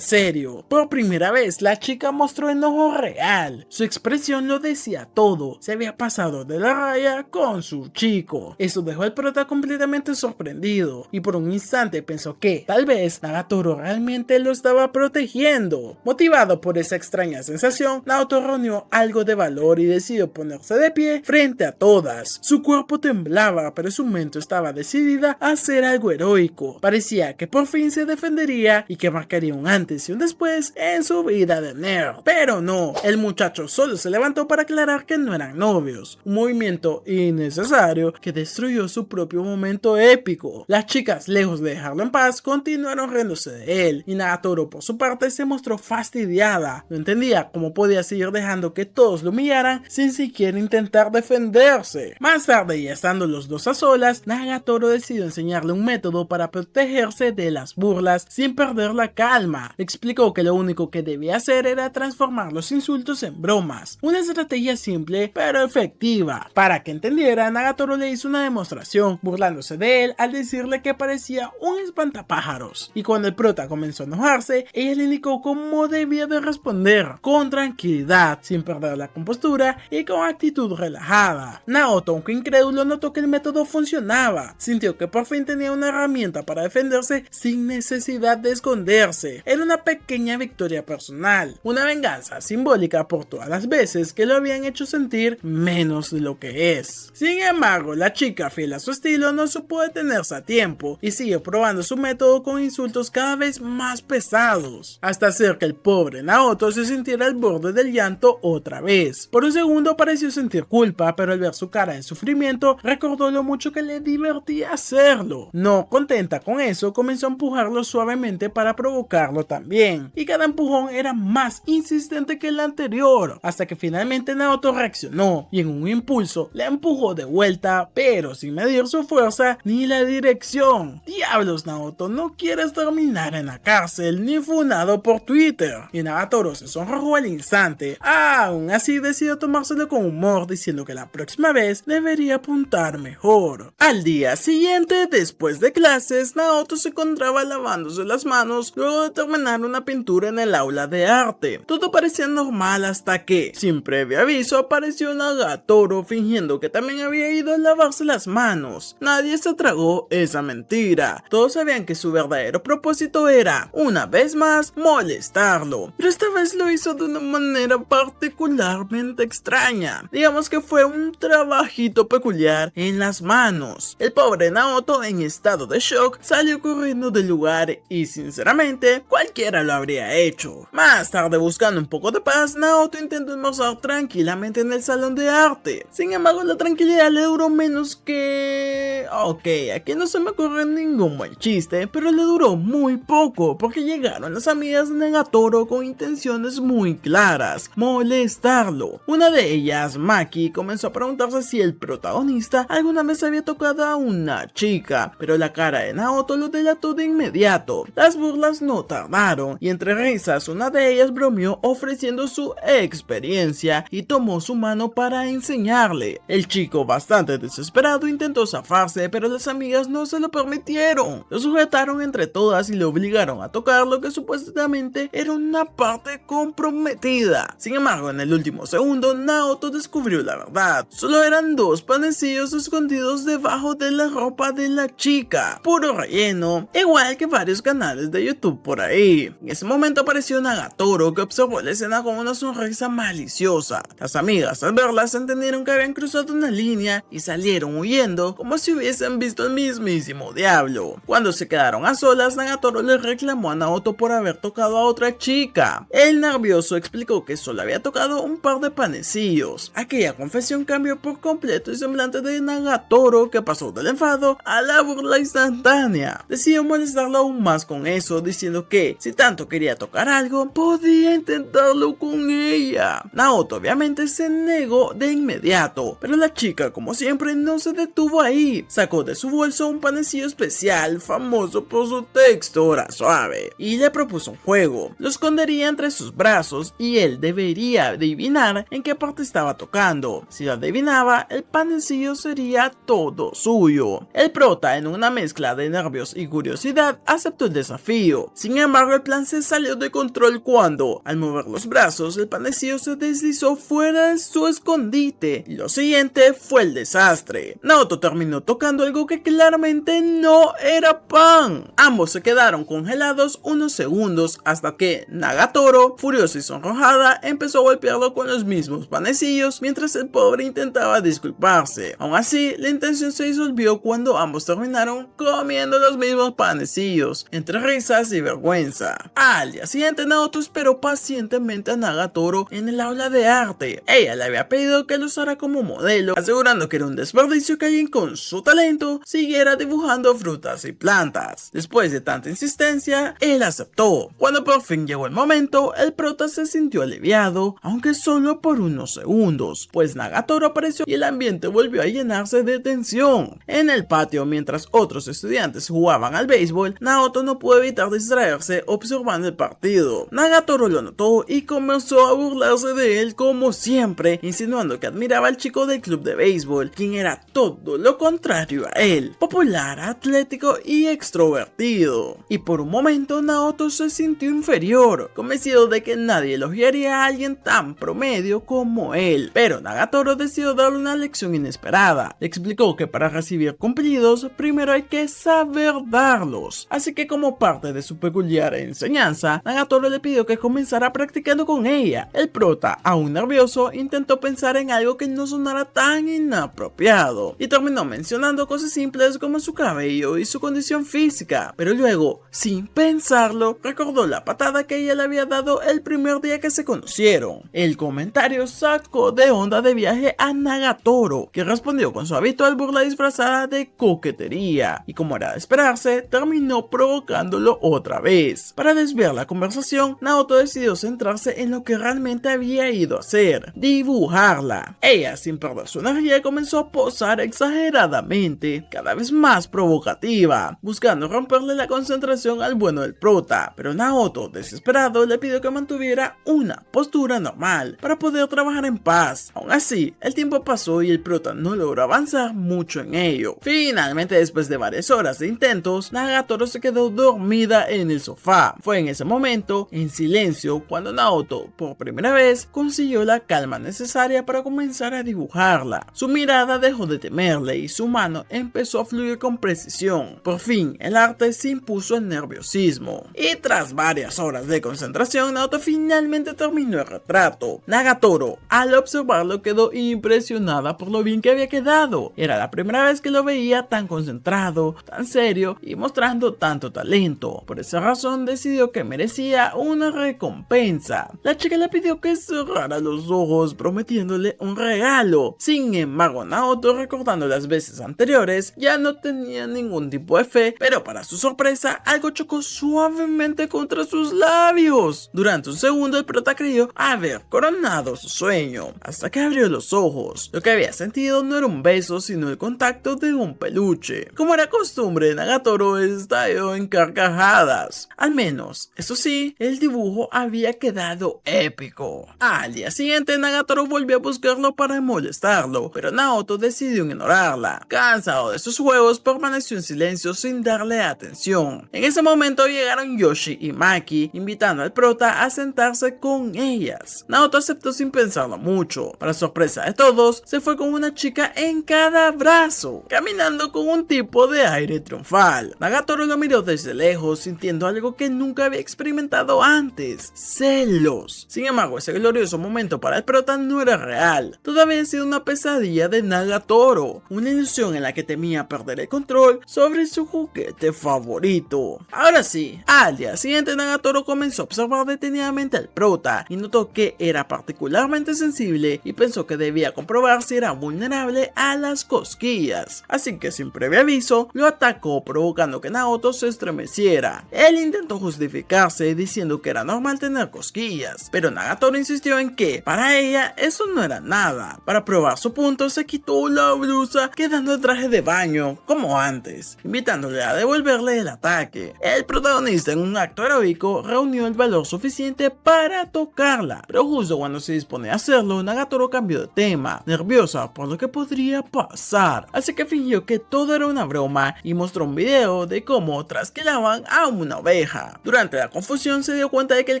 serio. Por primera vez, la chica mostró enojo real. Su expresión lo decía todo. Se había pasado de la raya con su chico. Eso dejó al prota completamente sorprendido, y por un instante pensó que tal vez Nagatoro realmente lo estaba protegiendo. Motivado por esa extraña sensación, Naoto reunió algo de valor y decidió ponerse de pie frente a todas. Su cuerpo temblaba, pero su mente estaba decidida a hacer algo heroico. Parecía que por fin se defendería y que marcaría un antes y un después en su vida de nerd. Pero no, el muchacho solo se levantó para aclarar que no eran novios. Un movimiento innecesario que destruyó su propio momento épico. Las chicas, lejos de dejarlo en paz, continuaron riéndose de él, y Nagatoro por su parte se mostró fastidiada. No entendía cómo podía seguir dejando que todos lo humillaran sin siquiera intentar defenderse. Más tarde, y estando los dos a solas, Nagatoro decidió enseñarle un método para protegerse de las burlas sin perder la calma. Le explicó que lo único que debía hacer era transformar los insultos en bromas. Una estrategia simple pero efectiva. Para que entendiera, Nagatoro le hizo una demostración, burlándose de él al decirle que parecía un espantapájaros. Y cuando el prota comenzó a enojarse, ella le indicó cómo debía de responder, con tranquilidad, sin perder la compostura y con actitud relajada. Naoto, aunque incrédulo, notó que el método funcionaba. Sintió que por fin tenía una herramienta para defenderse sin necesidad de esconderse. Era una pequeña victoria personal, una venganza simbólica por todas las veces que lo habían hecho sentir menos de lo que es. Sin embargo, la chica, fiel a su estilo, no supo detenerse a tiempo y siguió probando su método con insultos cada vez más pesados, hasta hacer que el pobre Naoto se sintiera al borde del llanto otra vez. Por un segundo pareció sentir culpa, pero al ver su cara de sufrimiento, recordó lo mucho que le divertía hacerlo. No contenta con eso, comenzó a empujarlo suavemente para provocarlo también, y cada empujón era más insistente que el anterior, hasta que finalmente Naoto reaccionó y en un impulso le empujó de vuelta, pero sin medir su fuerza ni la dirección. Diablos, Naoto, no quieres terminar en la cárcel ni funado por Twitter. Y Nagatoro se sonrojó al instante. Aún así decidió tomárselo con humor, diciendo que la próxima vez debería apuntar mejor. Al día siguiente, después de clases, Naoto se encontraba lavándose las manos luego de terminar una pintura en el aula de arte. Todo parecía normal hasta que, sin previo aviso, apareció Nagatoro fingiendo que también había ido a lavarse las manos. Nadie se tragó esa mentira. Todos sabían que su verdadero propósito era, una vez más, molestarlo. Pero esta vez lo hizo de una manera particularmente extraña. Digamos que fue un trabajito peculiar en las manos. El pobre Naoto, en estado de shock, salió corriendo del lugar y, sinceramente, cualquiera lo habría hecho. Más tarde, buscando un poco de paz, Naoto intentó almorzar tranquilamente en el salón de arte. Sin embargo, la tranquilidad le duró menos que... Ok, aquí no se me ocurre ningún buen chiste, pero le duró muy poco, porque llegaron las amigas de Nagatoro con intenciones muy claras: molestarlo. Una de ellas, Maki, comenzó a preguntarse si el protagonista alguna vez había tocado a una chica, pero la cara de Naoto lo delató de inmediato. Las burlas no tardaron, y entre risas una de ellas bromeó ofreciendo su experiencia y tomó su mano para enseñarle. El chico, bastante desesperado, intentó zafarse, pero las amigas no se lo permitieron. Lo sujetaron entre todas y lo obligaron a tocar lo que supuestamente era una parte comprometida. Sin embargo, en el último segundo, Naoto descubrió la verdad. Solo eran dos panecillos escondidos debajo de la ropa de la chica. Puro relleno, igual que varios canales de YouTube por ahí. En ese momento apareció Nagatoro, que observó la escena con una sonrisa maliciosa. Las amigas, al verlas, entendieron que habían cruzado una línea y salieron huyendo como si hubiesen visto al mismísimo diablo. Cuando se quedaron a solas, Nagatoro le reclamó a Naoto por haber tocado a otra chica. El nervioso explicó que solo había tocado un par de panecillos. Aquella confesión cambió por completo el semblante de Nagatoro, que pasó del enfado a la burla instantánea. Decidió molestarlo aún más con eso, diciendo que si tanto quería tocar algo, podía intentarlo con ella. Naoto obviamente se negó de inmediato, pero la chica, como siempre, no se detuvo ahí. Sacó de su bolso un panecillo especial famoso por su textura suave y le propuso un juego. Lo escondería entre sus brazos y él debería adivinar en qué parte estaba tocando. Si lo adivinaba, el panecillo sería todo suyo. El prota, en una mezcla de nervios y curiosidad, aceptó el desafío. Sin embargo, el plan se salió de control cuando, al mover los brazos, el panecillo se deslizó fuera de su escondite. Y lo siguiente fue el desastre. Naoto terminó tocando algo que claramente no era pan. Ambos se quedaron congelados unos segundos hasta que Nagatoro, furiosa y sonrojada, empezó a golpearlo con los mismos panecillos mientras el pobre intentaba disculparse. Aún así, la intención se disolvió cuando ambos terminaron comiendo los mismos panecillos, entre risas y vergüenza. Al día siguiente, Naoto esperó pacientemente a Nagatoro en el aula de arte. Ella le había pedido que lo usara como modelo, asegurando que era un desperdicio que alguien con su talento siguiera dibujando frutas y plantas. Después de tanta insistencia, él aceptó. Cuando por fin llegó el momento, el prota se sintió aliviado, aunque solo por unos segundos, pues Nagatoro apareció y el ambiente volvió a llenarse de tensión. En el patio, mientras otros estudiantes jugaban al béisbol, Naoto no pudo evitar distraerse observando el partido. Nagatoro lo notó y comenzó a burlarse de él como siempre, insinuando que admiraba al chico del club de béisbol, quien era todo lo contrario a él, popular, atlético y extrovertido. Y por un momento Naoto se sintió inferior, convencido de que nadie elogiaría a alguien tan promedio como él. Pero Nagatoro decidió darle una lección inesperada. Le explicó que para recibir cumplidos, primero hay que saber darlos. Así que como parte de su peculiar enseñanza, Nagatoro le pidió que comenzara practicando con ella. El prota, aún nervioso, intentó pensar en algo que no sonara tan inapropiado y terminó mencionando cosas simples como su cabello y su condición física, pero luego, sin pensarlo, recordó la patada que ella le había dado el primer día que se conocieron. El comentario sacó de onda de viaje a Nagatoro, que respondió con su habitual burla disfrazada de coquetería, y como era de esperarse, terminó provocándolo otra vez. Para desviar la conversación, Naoto decidió centrarse en lo que realmente había ido a hacer: dibujarla. Ella, sin perder su energía, comenzó a posar exageradamente, cada vez más provocativa, buscando romperle la concentración al bueno del prota, pero Naoto, desesperado, le pidió que mantuviera una postura normal para poder trabajar en paz. Aún así, el tiempo pasó y el prota no logró avanzar mucho en ello. Finalmente, después de varias horas de intentos, Nagatoro se quedó dormida en el sofá. Fue en ese momento, en silencio, cuando Naoto, por primera vez, consiguió la calma necesaria para comenzar a dibujarla. Su mirada dejó de temerle y su mano empezó a fluir con precisión. Por fin, el arte se impuso al nerviosismo. Y tras varias horas de concentración, Naoto finalmente terminó el retrato. Nagatoro, al observarlo, quedó impresionada por lo bien que había quedado. Era la primera vez que lo veía tan concentrado, tan serio y mostrando tanto talento. Por esa razón decidió que merecía una recompensa. La chica le pidió que cerrara los ojos, prometiéndole un regalo. Sin embargo, Naoto, recordando las veces anteriores, ya no tenía ningún tipo de fe, pero para su sorpresa, algo chocó suavemente contra sus labios. Durante un segundo, el prota creyó haber coronado su sueño, hasta que abrió los ojos. Lo que había sentido no era un beso, sino el contacto de un peluche. Como era costumbre, Nagatoro estalló en carcajadas. Al menos, eso sí, el dibujo había quedado épico. Al día siguiente, Nagatoro volvió a buscarlo para molestarlo, pero Naoto decidió ignorarla. Cansado de sus juegos, permaneció en silencio sin darle atención. En ese momento llegaron Yoshi y Maki, invitando al prota a sentarse con ellas. Naoto aceptó sin pensarlo mucho. Para sorpresa de todos, se fue con una chica en cada brazo, caminando con un tipo de aire triunfal. Nagatoro lo miró desde lejos, sintiendo algo que nunca había experimentado antes: celos. Sin embargo, ese glorioso momento para el prota no era real. Todo había sido una pesadilla de Nagatoro, una ilusión en la que temía perder el control sobre su juguete favorito. Ahora sí, al día siguiente, Nagatoro comenzó a observar detenidamente al prota y notó que era particularmente sensible y pensó que debía comprobar si era vulnerable a las cosquillas. Así que sin previo aviso, lo atacó, provocando que Naoto se estremeciera. Él intentó justificarse diciendo que era normal tener cosquillas, pero Nagatoro insistió en que para ella eso no era nada. Para probar su punto, se quitó la blusa, quedando el traje de baño como antes, invitándole a devolverle el ataque. El protagonista, en un acto heroico, reunió el valor suficiente para tocarla, pero justo cuando se dispone a hacerlo, Nagatoro cambió de tema, nerviosa por lo que podría pasar, así que fingió que todo era una broma broma y mostró un video de cómo trasquilaban a una oveja. Durante la confusión se dio cuenta de que el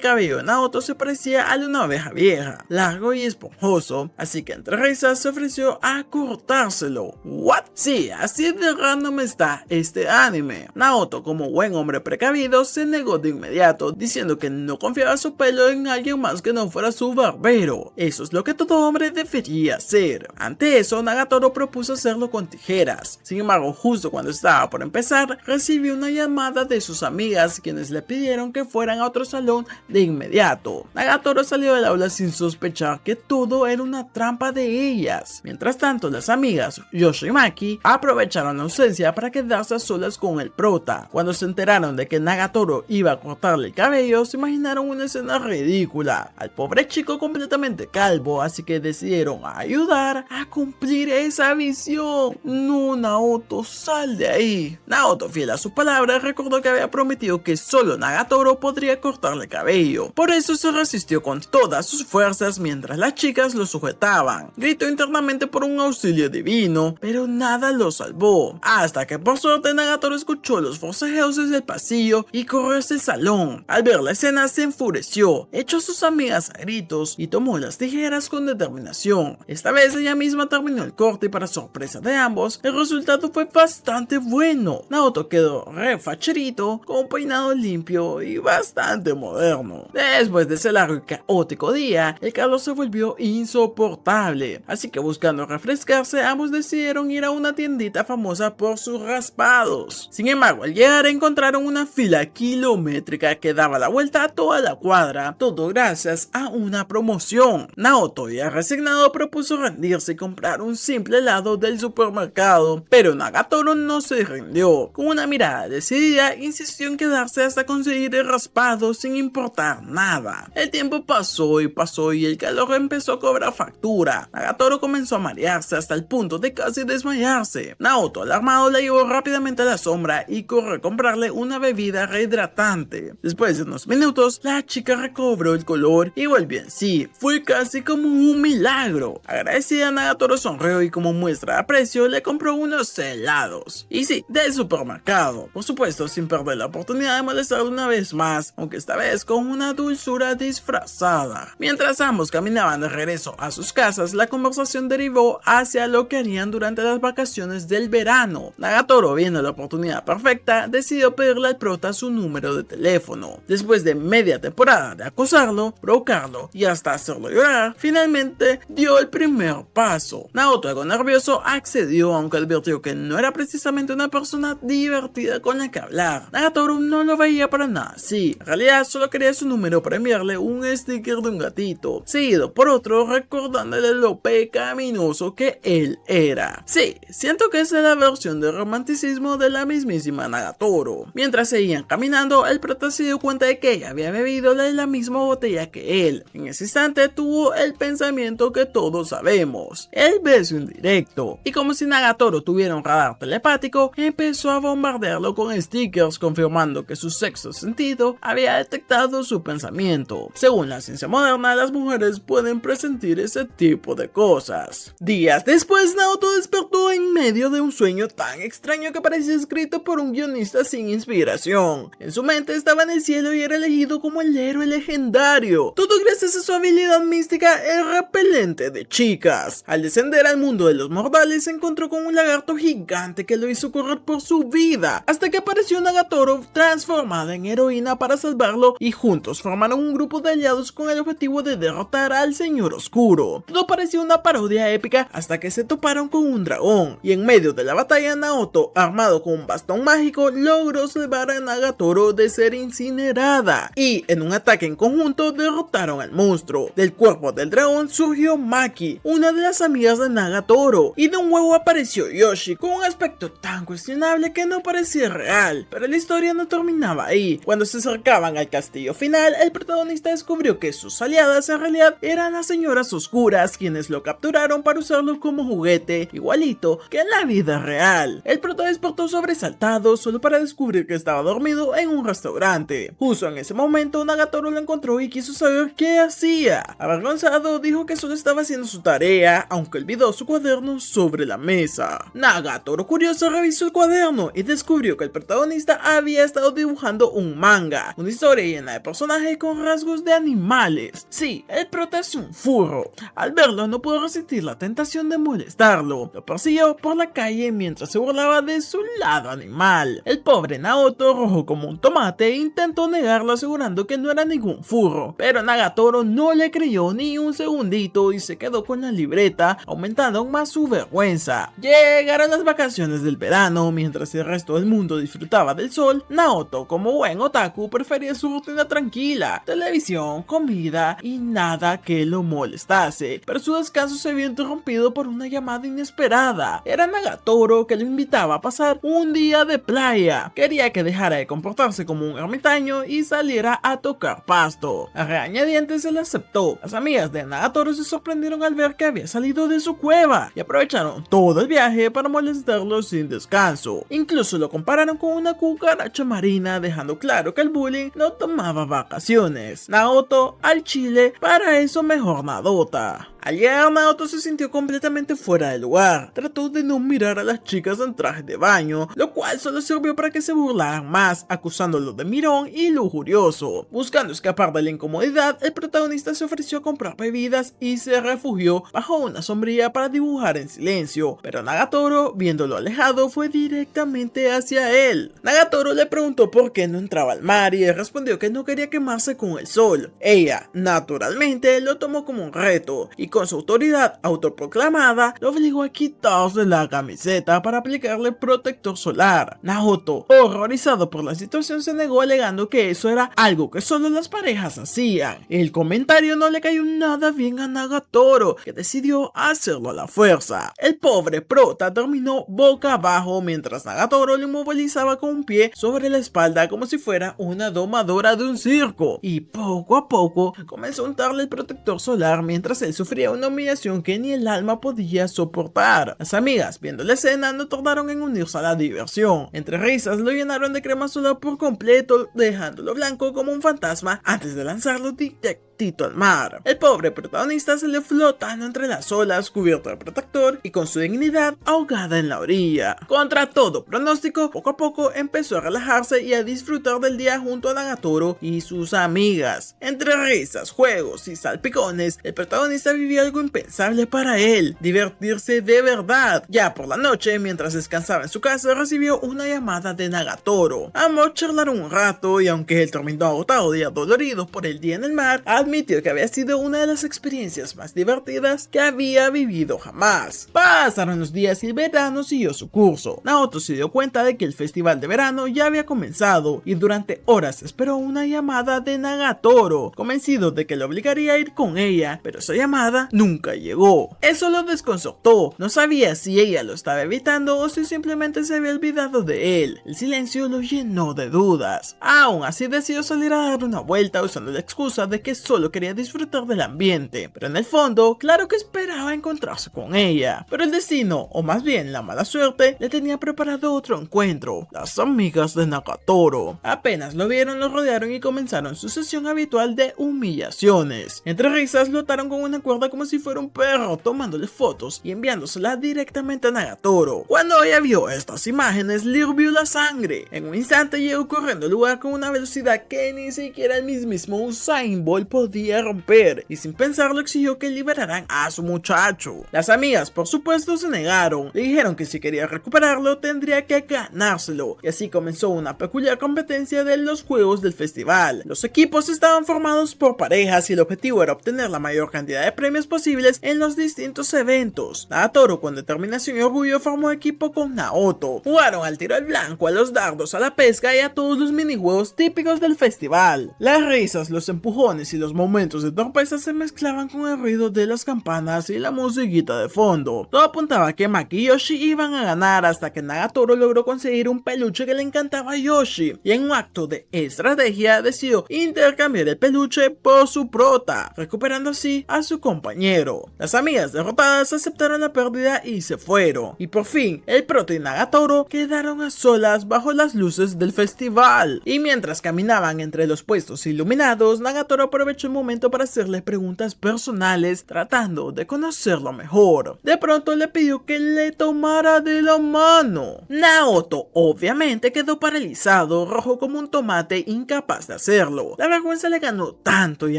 cabello de Naoto se parecía al de una oveja vieja, largo y esponjoso, así que entre risas se ofreció a cortárselo. ¿What? Sí, así de random está este anime. Naoto, como buen hombre precavido, se negó de inmediato, diciendo que no confiaba su pelo en alguien más que no fuera su barbero. Eso es lo que todo hombre debería hacer. Ante eso, Nagatoro propuso hacerlo con tijeras. Sin embargo, justo cuando estaba por empezar, recibió una llamada de sus amigas, quienes le pidieron que fueran a otro salón de inmediato. Nagatoro salió del aula sin sospechar que todo era una trampa de ellas. Mientras tanto, las amigas Yoshi y Maki aprovecharon la ausencia para quedarse a solas con el prota. Cuando se enteraron de que Nagatoro iba a cortarle el cabello, se imaginaron una escena ridícula. Al pobre chico completamente calvo, así que decidieron ayudar a cumplir esa visión. No, Naoto, sal de ahí. Naoto, fiel a su palabra, recordó que había prometido que solo Nagatoro podría cortarle el cabello. Por eso se resistió con todas sus fuerzas mientras las chicas lo sujetaban. Gritó internamente por un auxilio divino, pero nada lo salvó. Hasta que por suerte Nagatoro escuchó los forcejeos desde el pasillo y corrió hacia el salón. Al ver la escena se enfureció, echó a sus amigas a gritos y tomó las tijeras con determinación. Esta vez ella misma terminó el corte y para sorpresa de ambos, el resultado fue bastante bueno. Naoto quedó refacherito, con un peinado limpio y bastante moderno. Después de ese largo y caótico día, el calor se volvió insoportable, así que buscando refrescarse, ambos decidieron ir a una tiendita famosa por sus raspados. Sin embargo, al llegar encontraron una fila kilométrica que daba la vuelta a toda la cuadra, todo gracias a una promoción. Naoto, ya resignado, propuso rendirse y comprar un simple helado del supermercado, pero Nagatoro no se rindió. Con una mirada decidida, insistió en quedarse hasta conseguir el raspado sin importar nada. El tiempo pasó y el calor empezó a cobrar factura. Nagatoro comenzó a marearse hasta el punto de casi desmayarse. Naoto, alarmado, la llevó rápidamente a la sombra y corrió a comprarle una bebida rehidratante. Después de unos minutos, la chica recobró el color y volvió en sí. Fue casi como un milagro. Agradecida, Nagatoro sonrió y como muestra de aprecio le compró unos helados. Y sí, del supermercado. Por supuesto, sin perder la oportunidad de molestarle una vez más, aunque esta vez con una dulzura disfrazada. Mientras ambos caminaban de regreso a sus casas, la conversación derivó hacia lo que harían durante las vacaciones del verano. Nagatoro, viendo la oportunidad perfecta, decidió pedirle al prota su número de teléfono. Después de media temporada de acosarlo, provocarlo y hasta hacerlo llorar, finalmente dio el primer paso. Naoto, algo nervioso, accedió, aunque advirtió que no era precisamente una persona divertida con la que hablar. Nagatoro no lo veía para nada así. En realidad solo quería su número para enviarle un sticker de un gatito, seguido por otro recordándole lo pecaminoso que él era. Sí, siento que esa es la versión de romanticismo de la mismísima Nagatoro. Mientras seguían caminando, el prota se dio cuenta de que ella había bebido de la misma botella que él. En ese instante tuvo el pensamiento que todos sabemos, el beso indirecto. Y como si Nagatoro tuviera un radar telepático, empezó a bombardearlo con stickers confirmando que su sexto sentido había detectado su pensamiento. Según la ciencia moderna, las mujeres pueden presentir ese tipo de cosas. Días después, Naoto despertó en medio de un sueño tan extraño que parecía escrito por un guionista sin inspiración. En su mente estaba en el cielo y era elegido como el héroe legendario, todo gracias a su habilidad mística el repelente de chicas. Al descender al mundo de los mortales, se encontró con un lagarto gigante que lo hizo correr por su vida, hasta que apareció Nagatoro transformada en heroína para salvarlo, y juntos formaron un grupo de aliados con el objetivo de derrotar al Señor Oscuro. Todo parecía una parodia épica hasta que se toparon con un dragón, y en medio de la batalla Naoto, armado con un bastón mágico, logró salvar a Nagatoro de ser incinerada, y en un ataque en conjunto derrotaron al monstruo. Del cuerpo del dragón surgió Maki, una de las amigas de Nagatoro, y de un huevo apareció Yoshi, con un aspecto tan cuestionable que no parecía real. Pero la historia no terminaba ahí. Cuando se acercaban al castillo final, el protagonista descubrió que sus aliadas en realidad eran las señoras oscuras, quienes lo capturaron para usarlo como juguete, igualito que en la vida real. El prota despertó sobresaltado solo para descubrir que estaba dormido en un restaurante. Justo en ese momento, Nagatoro lo encontró y quiso saber qué hacía. Avergonzado, dijo que solo estaba haciendo su tarea, aunque olvidó su cuaderno sobre la mesa. Nagatoro, curioso, curioso revisó el cuaderno y descubrió que el protagonista había estado dibujando un manga, una historia llena de personajes con rasgos de animales. Sí, el prota es un furro. Al verlo no pudo resistir la tentación de molestarlo. Lo persiguió por la calle mientras se burlaba de su lado animal. El pobre Naoto, rojo como un tomate, intentó negarlo asegurando que no era ningún furro, pero Nagatoro no le creyó ni un segundito y se quedó con la libreta, aumentando aún más su vergüenza. Llegaron las vacaciones del verano. Mientras el resto del mundo disfrutaba del sol, Naoto, como buen otaku, prefería su rutina tranquila: televisión, comida y nada que lo molestase. Pero su descanso se vio interrumpido por una llamada inesperada. Era Nagatoro, que lo invitaba a pasar un día de playa. Quería que dejara de comportarse como un ermitaño y saliera a tocar pasto. A regañadientes se le aceptó. Las amigas de Nagatoro se sorprendieron al ver que había salido de su cueva y aprovecharon todo el viaje para molestarlo sin descanso. Incluso lo compararon con una cucaracha marina, dejando claro que el bullying no tomaba vacaciones. Naoto, al chile, para eso mejor nadota. Al llegar, Naoto se sintió completamente fuera de lugar. Trató de no mirar a las chicas en traje de baño, lo cual solo sirvió para que se burlaran más, acusándolo de mirón y lujurioso. Buscando escapar de la incomodidad, el protagonista se ofreció a comprar bebidas y se refugió bajo una sombrilla para dibujar en silencio, pero Nagatoro, viéndolo alejado, fue directamente hacia él. Nagatoro le preguntó por qué no entraba al mar y él respondió que no quería quemarse con el sol. Ella, naturalmente, lo tomó como un reto y con su autoridad autoproclamada lo obligó a quitarse la camiseta para aplicarle protector solar. Naoto, horrorizado por la situación, se negó alegando que eso era algo que solo las parejas hacían. El comentario no le cayó nada bien a Nagatoro, que decidió hacerlo a la fuerza. El pobre prota terminó boca abajo mientras Nagatoro lo inmovilizaba con un pie sobre la espalda como si fuera una domadora de un circo, y poco a poco comenzó a untarle el protector solar mientras él sufría una humillación que ni el alma podía soportar. Las amigas, viendo la escena, no tardaron en unirse a la diversión. Entre risas lo llenaron de crema solar por completo, dejándolo blanco como un fantasma antes de lanzarlo directito al mar. El pobre protagonista salió flotando entre las olas, cubierto de protector y con su dignidad ahogada en la orilla. Contra todo pronóstico, poco a poco empezó a relajarse y a disfrutar del día junto a Nagatoro y sus amigas. Entre risas, juegos y salpicones, el protagonista vivió algo impensable para él: divertirse de verdad. Ya por la noche, mientras descansaba en su casa, recibió una llamada de Nagatoro. Ambos charlaron un rato y aunque él terminó agotado y adolorido por el día en el mar, admitió que había sido una de las experiencias más divertidas que había vivido jamás. Pasaron los días y el verano siguió su curso. Naoto se dio cuenta de que el festival de verano ya había comenzado y durante horas esperó una llamada de Nagatoro, convencido de que le obligaría a ir con ella, pero esa llamada nunca llegó. Eso lo desconcertó. No sabía si ella lo estaba evitando o si simplemente se había olvidado de él. El silencio lo llenó de dudas. Aún así decidió salir a dar una vuelta usando la excusa de que solo quería disfrutar del ambiente, pero en el fondo, claro que esperaba encontrarse con ella. Pero el destino, o más bien la mala suerte, le tenía preparado otro encuentro: las amigas de Nagatoro. Apenas lo vieron, lo rodearon y comenzaron su sesión habitual de humillaciones. Entre risas lo ataron con una cuerda como si fuera un perro, tomándole fotos y enviándosela directamente a Nagatoro. Cuando ella vio estas imágenes, le hirvió la sangre. En un instante llegó corriendo al lugar con una velocidad que ni siquiera el mismísimo Usain Bolt podía romper, y sin pensarlo exigió que liberaran a su muchacho. Las amigas, por supuesto, se negaron. Le dijeron que si quería recuperarlo tendría que ganárselo, y así comenzó una peculiar competencia de los juegos del festival. Los equipos estaban formados por parejas y el objetivo era obtener la mayor cantidad de premios posibles en los distintos eventos. Nagatoro, con determinación y orgullo, formó equipo con Naoto. Jugaron al tiro al blanco, a los dardos, a la pesca y a todos los minijuegos típicos del festival. Las risas, los empujones y los momentos de torpeza se mezclaban con el ruido de las campanas y la musiquita de fondo. Todo apuntaba a que Maki y Yoshi iban a ganar, hasta que Nagatoro logró conseguir un peluche que le encantaba a Yoshi, y en un acto de estrategia decidió intercambiar el peluche por su prota, recuperando así a su compañero. Las amigas derrotadas aceptaron la pérdida y se fueron, y por fin el prota y Nagatoro quedaron a solas bajo las luces del festival. Y mientras caminaban entre los puestos iluminados, Nagatoro aprovechó aprovechó el momento para hacerle preguntas personales, tratando de conocerlo mejor. De pronto le pidió que le tomara de la mano. Naoto obviamente quedó paralizado, rojo como un tomate, incapaz de hacerlo. La vergüenza le ganó tanto y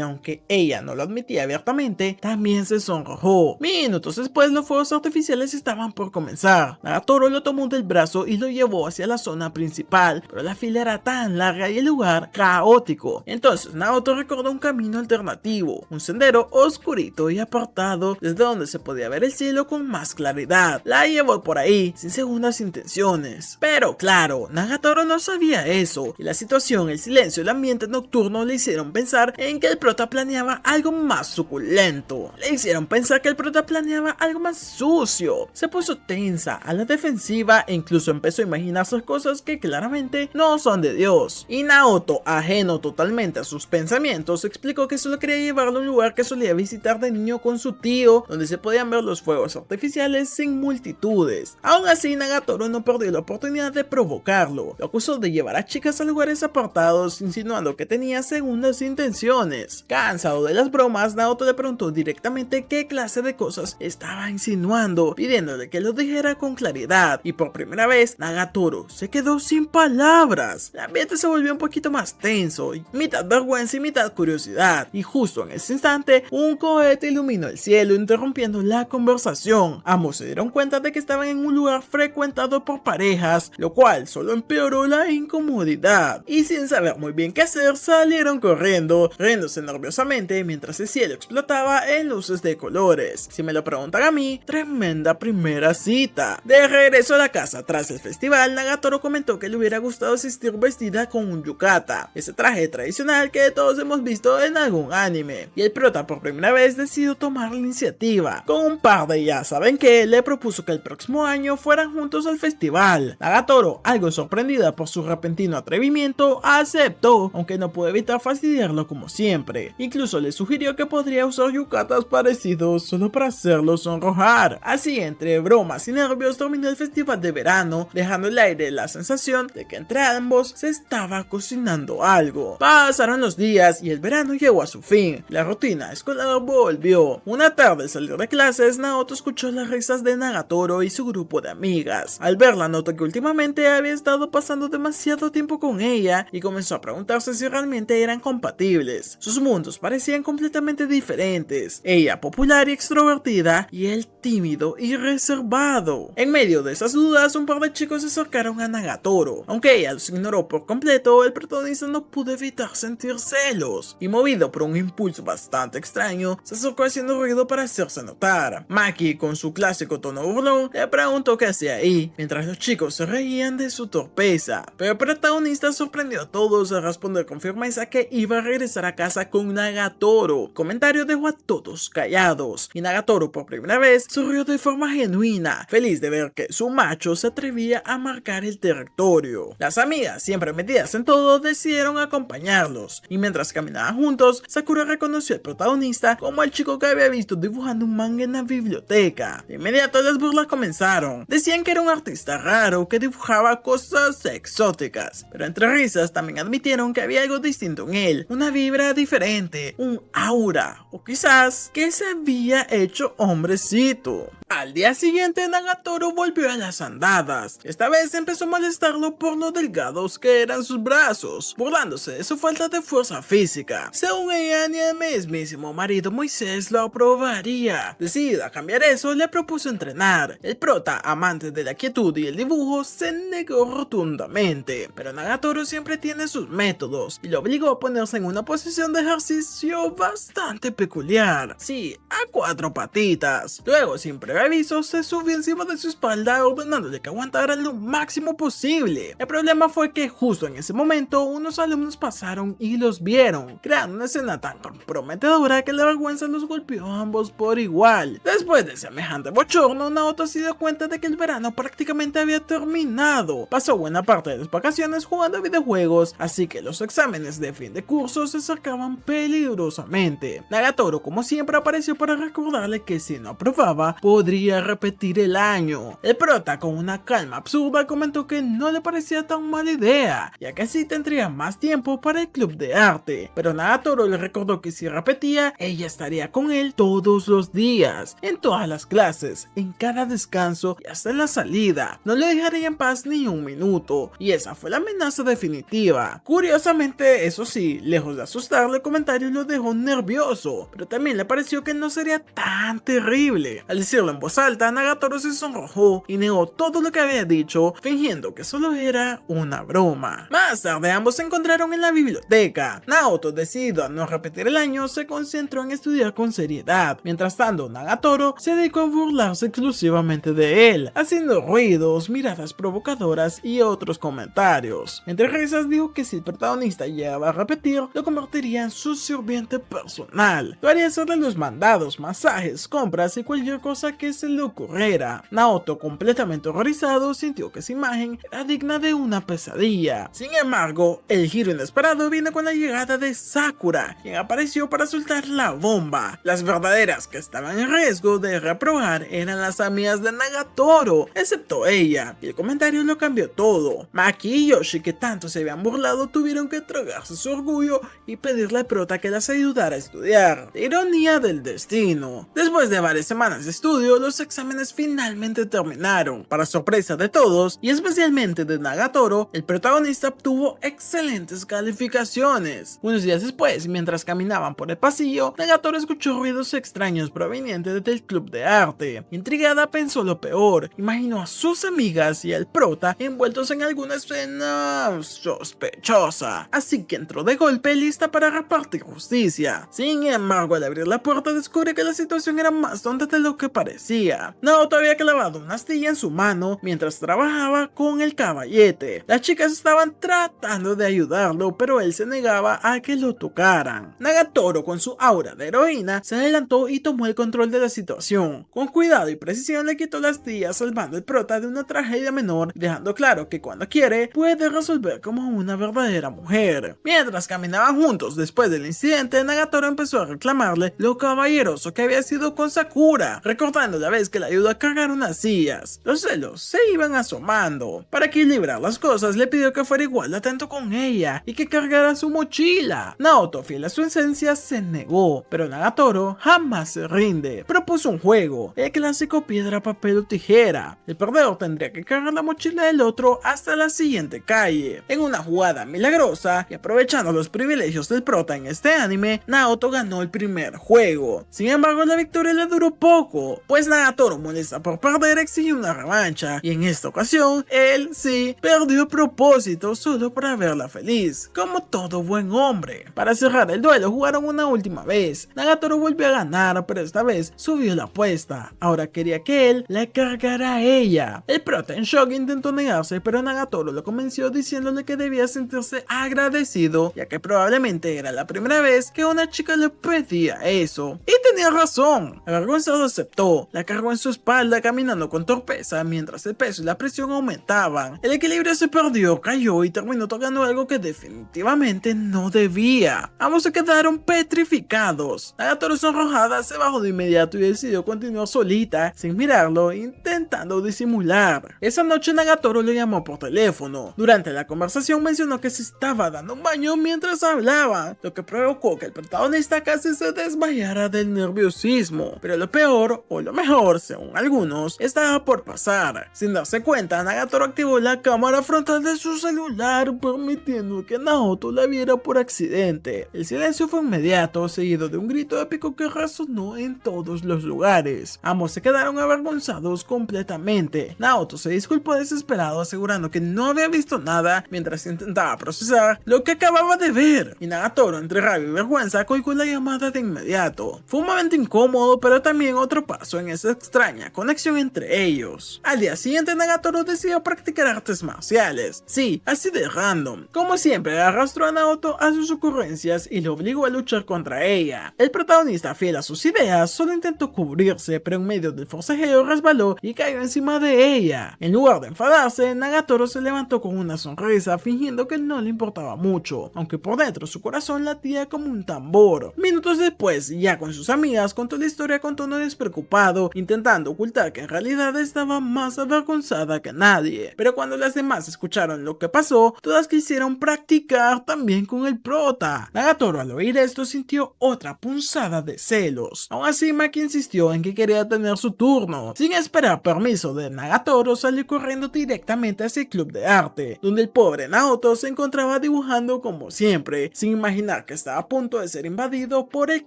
aunque ella no lo admitía abiertamente, también se sonrojó. Minutos después los fuegos artificiales estaban por comenzar. Nagatoro lo tomó del brazo y lo llevó hacia la zona principal, pero la fila era tan larga y el lugar caótico. Entonces Naoto recordó un camino alternativo, un sendero oscurito y apartado desde donde se podía ver el cielo con más claridad. La llevó por ahí sin segundas intenciones. Pero claro, Nagatoro no sabía eso, y la situación, el silencio y el ambiente nocturno le hicieron pensar en que el prota planeaba algo más suculento. Le hicieron pensar que el prota planeaba algo más sucio. Se puso tensa, a la defensiva e incluso empezó a imaginarse cosas que claramente no son de Dios. Y Naoto, ajeno totalmente a sus pensamientos, explicó que solo quería llevarlo a un lugar que solía visitar de niño con su tío, donde se podían ver los fuegos artificiales sin multitudes. Aún así, Nagatoro no perdió la oportunidad de provocarlo. Lo acusó de llevar a chicas a lugares apartados, insinuando que tenía segundas intenciones. Cansado de las bromas, Naoto le preguntó directamente qué clase de cosas estaba insinuando, pidiéndole que lo dijera con claridad. Y por primera vez, Nagatoro se quedó sin palabras. El ambiente se volvió un poquito más tenso, mitad vergüenza y mitad curiosidad. Y justo en ese instante, un cohete iluminó el cielo, interrumpiendo la conversación. Ambos se dieron cuenta de que estaban en un lugar frecuentado por parejas, lo cual solo empeoró la incomodidad. Y sin saber muy bien qué hacer, salieron corriendo, riéndose nerviosamente mientras el cielo explotaba en luces de colores. Si me lo preguntan a mí, tremenda primera cita. De regreso a la casa tras el festival, Nagatoro comentó que le hubiera gustado asistir vestida con un yukata, ese traje tradicional que todos hemos visto en algún anime. Y el prota por primera vez decidió tomar la iniciativa. Con un par de ya saben que, le propuso que el próximo año fueran juntos al festival. Nagatoro, algo sorprendida por su repentino atrevimiento, aceptó, aunque no pudo evitar fastidiarlo como siempre. Incluso le sugirió que podría usar yukatas parecidos solo para hacerlo sonrojar. Así, entre bromas y nervios, terminó el festival de verano, dejando el aire la sensación de que entre ambos se estaba cocinando algo. Pasaron los días y el verano llegó a su fin. La rutina escolar volvió. Una tarde al salir de clases, Naoto escuchó las risas de Nagatoro y su grupo de amigas. Al verla, notó que últimamente había estado pasando demasiado tiempo con ella y comenzó a preguntarse si realmente eran compatibles. Sus mundos parecían completamente diferentes. Ella popular y extrovertida, y él tímido y reservado. En medio de esas dudas, un par de chicos se acercaron a Nagatoro. Aunque ella los ignoró por completo, el protagonista no pudo evitar sentir celos, y movido por un impulso bastante extraño, se acercó haciendo ruido para hacerse notar. Maki, con su clásico tono burlón, le preguntó qué hacía ahí, mientras los chicos se reían de su torpeza. Pero el protagonista sorprendió a todos al responder con firmeza que iba a regresar a casa con Nagatoro. El comentario dejó a todos callados, y Nagatoro por primera vez sonrió de forma genuina, feliz de ver que su macho se atrevía a marcar el territorio. Las amigas, siempre metidas en todo, decidieron acompañarlos, y mientras caminaban juntos, Sakura reconoció al protagonista como el chico que había visto dibujando un manga en la biblioteca. De inmediato las burlas comenzaron. Decían que era un artista raro que dibujaba cosas exóticas, pero entre risas también admitieron que había algo distinto en él, una vibra diferente, un aura, o quizás que se había hecho hombrecito. Al día siguiente, Nagatoro volvió a las andadas. Esta vez empezó a molestarlo por lo delgados que eran sus brazos, burlándose de su falta de fuerza física. Según ella, ni el mismísimo marido Moisés lo aprobaría. Decidida a cambiar eso, le propuso entrenar. El prota, amante de la quietud y el dibujo, se negó rotundamente. Pero Nagatoro siempre tiene sus métodos, y lo obligó a ponerse en una posición de ejercicio bastante peculiar. Sí, a 4 patitas. Luego, sin previo aviso, se subió encima de su espalda, ordenándole que aguantara lo máximo posible. El problema fue que justo en ese momento unos alumnos pasaron y los vieron, creando una escena tan comprometedora que la vergüenza los golpeó a ambos por igual. Después de semejante bochorno, Naoto se dio cuenta de que el verano prácticamente había terminado. Pasó buena parte de las vacaciones jugando a videojuegos, así que los exámenes de fin de curso se acercaban peligrosamente. Nagatoro, como siempre, apareció para recordarle que si no aprobaba faltaba, podría repetir el año. El prota, con una calma absurda, comentó que no le parecía tan mala idea, ya que así tendría más tiempo para el club de arte, pero Nagatoro le recordó que si repetía, ella estaría con él todos los días, en todas las clases, en cada descanso y hasta en la salida. No le dejaría en paz ni un minuto, y esa fue la amenaza definitiva. Curiosamente, eso sí, lejos de asustarle, el comentario lo dejó nervioso, pero también le pareció que no sería tan terrible. Al decirlo en voz alta, Nagatoro se sonrojó y negó todo lo que había dicho, fingiendo que solo era una broma. Más tarde, ambos se encontraron en la biblioteca. Naoto, decidido a no repetir el año, se concentró en estudiar con seriedad. Mientras tanto, Nagatoro se dedicó a burlarse exclusivamente de él, haciendo ruidos, miradas provocadoras y otros comentarios. Entre risas dijo que si el protagonista llegaba a repetir, lo convertiría en su sirviente personal. Lo haría hacerle los mandados, masajes, compras y cualquier cosa que se le ocurriera. Naoto, completamente horrorizado, sintió que esa imagen era digna de una pesadilla. Sin embargo, el giro inesperado viene con la llegada de Sakura, quien apareció para soltar la bomba. Las verdaderas que estaban en riesgo de reprobar eran las amigas de Nagatoro, excepto ella, y el comentario lo cambió todo. Maki y Yoshi, que tanto se habían burlado, tuvieron que tragarse su orgullo y pedirle al prota que las ayudara a estudiar. La ironía del destino. Después de varias semanas de estudio, los exámenes finalmente terminaron. Para sorpresa de todos, y especialmente de Nagatoro, el protagonista obtuvo excelentes calificaciones. Unos días después, mientras caminaban por el pasillo, Nagatoro escuchó ruidos extraños provenientes del club de arte. Intrigada, pensó lo peor. Imaginó a sus amigas y al prota envueltos en alguna escena sospechosa, así que entró de golpe lista para repartir justicia. Sin embargo, al abrir la puerta descubre que la situación era más tonta de lo que parecía. Naoto había clavado una astilla en su mano mientras trabajaba con el caballete. Las chicas estaban tratando de ayudarlo, pero él se negaba a que lo tocaran. Nagatoro, con su aura de heroína, se adelantó y tomó el control de la situación. Con cuidado y precisión le quitó la astilla, salvando al prota de una tragedia menor, dejando claro que cuando quiere, puede resolver como una verdadera mujer. Mientras caminaban juntos después del incidente, Nagatoro empezó a reclamarle lo caballeroso que había sido con Sakura, recordando la vez que le ayudó a cargar unas sillas. Los celos se iban asomando. Para equilibrar las cosas, le pidió que fuera igual de atento con ella y que cargara su mochila. Naoto, fiel a su esencia, se negó, pero Nagatoro jamás se rinde. Propuso un juego, el clásico piedra, papel o tijera. El perdedor tendría que cargar la mochila del otro hasta la siguiente calle. En una jugada milagrosa y aprovechando los privilegios del prota en este anime, Naoto ganó el primer juego. Sin embargo, la victoria le duró poco, pues Nagatoro, molesta por perder, exigió una revancha, y en esta ocasión, él sí perdió a propósito solo para verla feliz, como todo buen hombre. Para cerrar el duelo, jugaron una última vez. Nagatoro volvió a ganar, pero esta vez subió la apuesta. Ahora quería que él la cargara a ella. El prota, en shock, intentó negarse, pero Nagatoro lo convenció diciéndole que debía sentirse agradecido, ya que probablemente era la primera vez que una chica le pedía eso. Y tenía razón. Avergonzado aceptó. La cargó en su espalda, caminando con torpeza mientras el peso y la presión aumentaban. El equilibrio se perdió, cayó y terminó tocando algo que definitivamente no debía. Ambos se quedaron petrificados. Nagatoro, sonrojada, se bajó de inmediato y decidió continuar solita, sin mirarlo, intentando disimular. Esa noche Nagatoro lo llamó por teléfono. Durante la conversación mencionó que se estaba dando un baño mientras hablaba, lo que provocó que el protagonista casi se desmayara del nerviosismo. Pero lo peor, o lo mejor según algunos, estaba por pasar. Sin darse cuenta, Nagatoro activó la cámara frontal de su celular, permitiendo que Naoto la viera por accidente. El silencio fue inmediato, seguido de un grito épico que resonó en todos los lugares. Ambos se quedaron avergonzados completamente. Naoto se disculpó desesperado, asegurando que no había visto nada mientras intentaba procesar lo que acababa de ver, y Nagatoro, entre rabia y vergüenza, colgó la llamada de inmediato. Fue un momento incómodo, pero también otro paso en esa extraña conexión entre ellos. Al día siguiente, Nagatoro decidió practicar artes marciales. Sí, así de random. Como siempre, arrastró a Naoto a sus ocurrencias y lo obligó a luchar contra ella. El protagonista, fiel a sus ideas, solo intentó cubrirse, pero en medio del forcejeo resbaló y cayó encima de ella. En lugar de enfadarse, Nagatoro se levantó con una sonrisa, fingiendo que no le importaba mucho, aunque por dentro su corazón latía como un tambor. Minutos después, ya con sus amigos, amigas contó la historia con tono despreocupado, intentando ocultar que en realidad estaba más avergonzada que nadie. Pero cuando las demás escucharon lo que pasó, todas quisieron practicar también con el prota. Nagatoro al oír esto sintió otra punzada de celos. Aún así, Maki insistió en que quería tener su turno. Sin esperar permiso de Nagatoro, salió corriendo directamente hacia el club de arte, donde el pobre Naoto se encontraba dibujando como siempre, sin imaginar que estaba a punto de ser invadido por el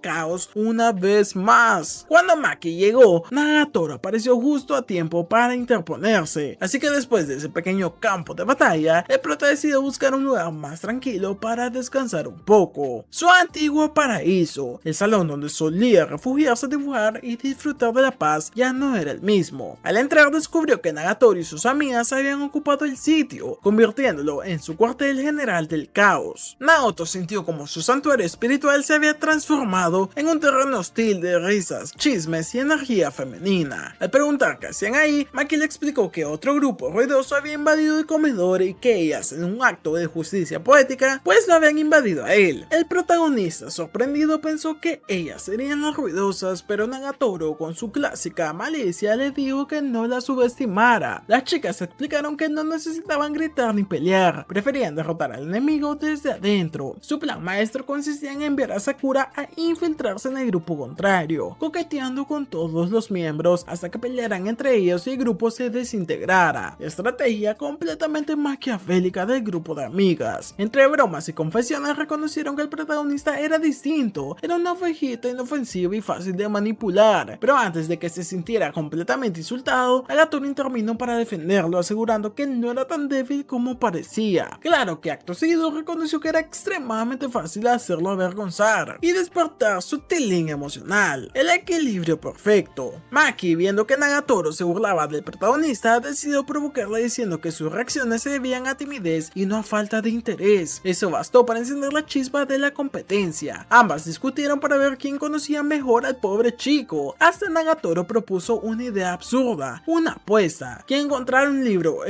caos una vez más. Cuando Maki llegó, Nagatoro apareció justo a tiempo para interponerse, así que después de ese pequeño campo de batalla, el prota decidió buscar un lugar más tranquilo para descansar un poco. Su antiguo paraíso, el salón donde solía refugiarse a dibujar y disfrutar de la paz, ya no era el mismo. Al entrar descubrió que Nagatoro y sus amigas habían ocupado el sitio, convirtiéndolo en su cuartel general del caos. Naoto sintió como su santuario espiritual se había transformado en un terreno hostil de risas, chismes y energía femenina. Al preguntar qué hacían ahí, Maki le explicó que otro grupo ruidoso había invadido el comedor y que ellas, en un acto de justicia poética, pues lo habían invadido a él. El protagonista, sorprendido, pensó que ellas serían las ruidosas, pero Nagatoro, con su clásica malicia, le dijo que no la subestimara. Las chicas explicaron que no necesitaban gritar ni pelear, preferían derrotar al enemigo desde adentro. Su plan maestro consistía en enviar a Sakura a infiltrarse en el grupo contrario, coqueteando con todos los miembros hasta que pelearan entre ellos y el grupo se desintegrara. Estrategia completamente maquiavélica del grupo de amigas. Entre bromas y confesiones reconocieron que el protagonista era distinto, era una ovejita inofensiva y fácil de manipular, pero antes de que se sintiera completamente insultado, Nagatoro intervino para defenderlo, asegurando que no era tan débil como parecía. Claro que acto seguido reconoció que era extremadamente fácil hacerlo avergonzar y despertar su tilín emocional, el equilibrio perfecto. Maki, viendo que Nagatoro se burlaba del protagonista, decidió provocarla diciendo que sus reacciones se debían a timidez y no a falta de interés. Eso bastó para encender la chispa de la competencia. Ambas discutieron para ver quién conocía mejor al pobre chico. Hasta Nagatoro propuso una idea absurda, una apuesta, que encontrar un libro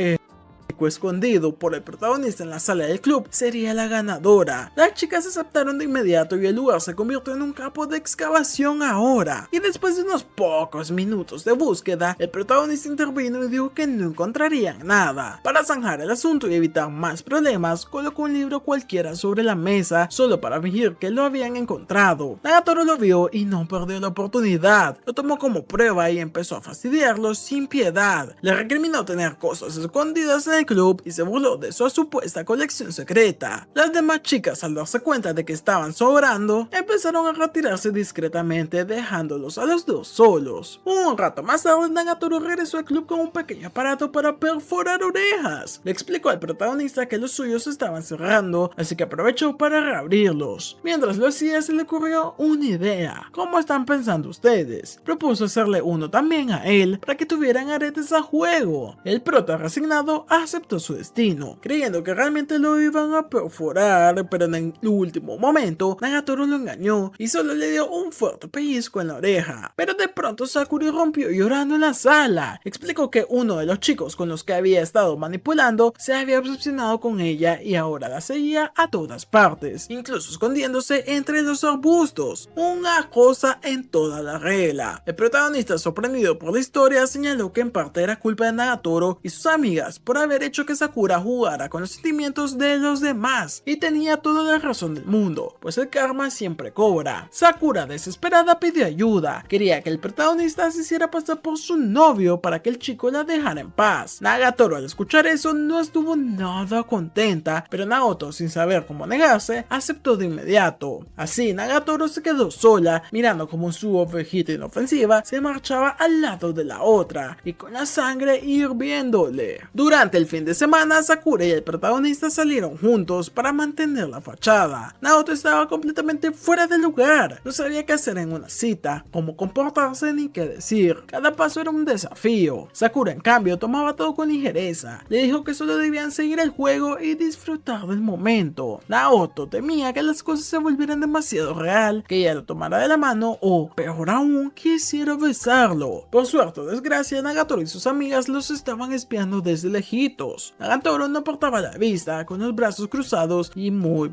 escondido por el protagonista en la sala del club sería la ganadora. Las chicas aceptaron de inmediato y el lugar se convirtió en un campo de excavación ahora. Y después de unos pocos minutos de búsqueda, el protagonista intervino y dijo que no encontrarían nada. Para zanjar el asunto y evitar más problemas, colocó un libro cualquiera sobre la mesa solo para fingir que lo habían encontrado. Nagatoro lo vio y no perdió la oportunidad. Lo tomó como prueba y empezó a fastidiarlo sin piedad. Le recriminó tener cosas escondidas en el club y se burló de su supuesta colección secreta. Las demás chicas, al darse cuenta de que estaban sobrando, empezaron a retirarse discretamente, dejándolos a los dos solos. Un rato más tarde, Nagatoro regresó al club con un pequeño aparato para perforar orejas. Le explicó al protagonista que los suyos estaban cerrando, así que aprovechó para reabrirlos. Mientras lo hacía, se le ocurrió una idea. ¿Cómo están pensando ustedes? Propuso hacerle uno también a él para que tuvieran aretes a juego. El prota, resignado, aceptó su destino, creyendo que realmente lo iban a perforar, pero en el último momento Nagatoro lo engañó y solo le dio un fuerte pellizco en la oreja. Pero de pronto Sakura irrumpió llorando en la sala. Explicó que uno de los chicos con los que había estado manipulando se había obsesionado con ella y ahora la seguía a todas partes, incluso escondiéndose entre los arbustos. Una cosa en toda la regla. El protagonista, sorprendido por la historia, señaló que en parte era culpa de Nagatoro y sus amigas por haber hecho que Sakura jugara con los sentimientos de los demás, y tenía toda la razón del mundo, pues el karma siempre cobra. Sakura, desesperada, pidió ayuda, quería que el protagonista se hiciera pasar por su novio para que el chico la dejara en paz. Nagatoro, al escuchar eso, no estuvo nada contenta, pero Naoto, sin saber cómo negarse, aceptó de inmediato. Así, Nagatoro se quedó sola, mirando como su ovejita inofensiva se marchaba al lado de la otra, y con la sangre hirviéndole. Durante el fin de semana, Sakura y el protagonista salieron juntos para mantener la fachada. Naoto estaba completamente fuera de lugar, no sabía qué hacer en una cita, cómo comportarse ni qué decir. Cada paso era un desafío. Sakura, en cambio, tomaba todo con ligereza. Le dijo que solo debían seguir el juego y disfrutar del momento. Naoto temía que las cosas se volvieran demasiado real, que ella lo tomara de la mano o, peor aún, quisiera besarlo. Por suerte o desgracia, Nagatoro y sus amigas los estaban espiando desde lejito. juntos. Nagatoro no apartaba la vista, con los brazos cruzados y muy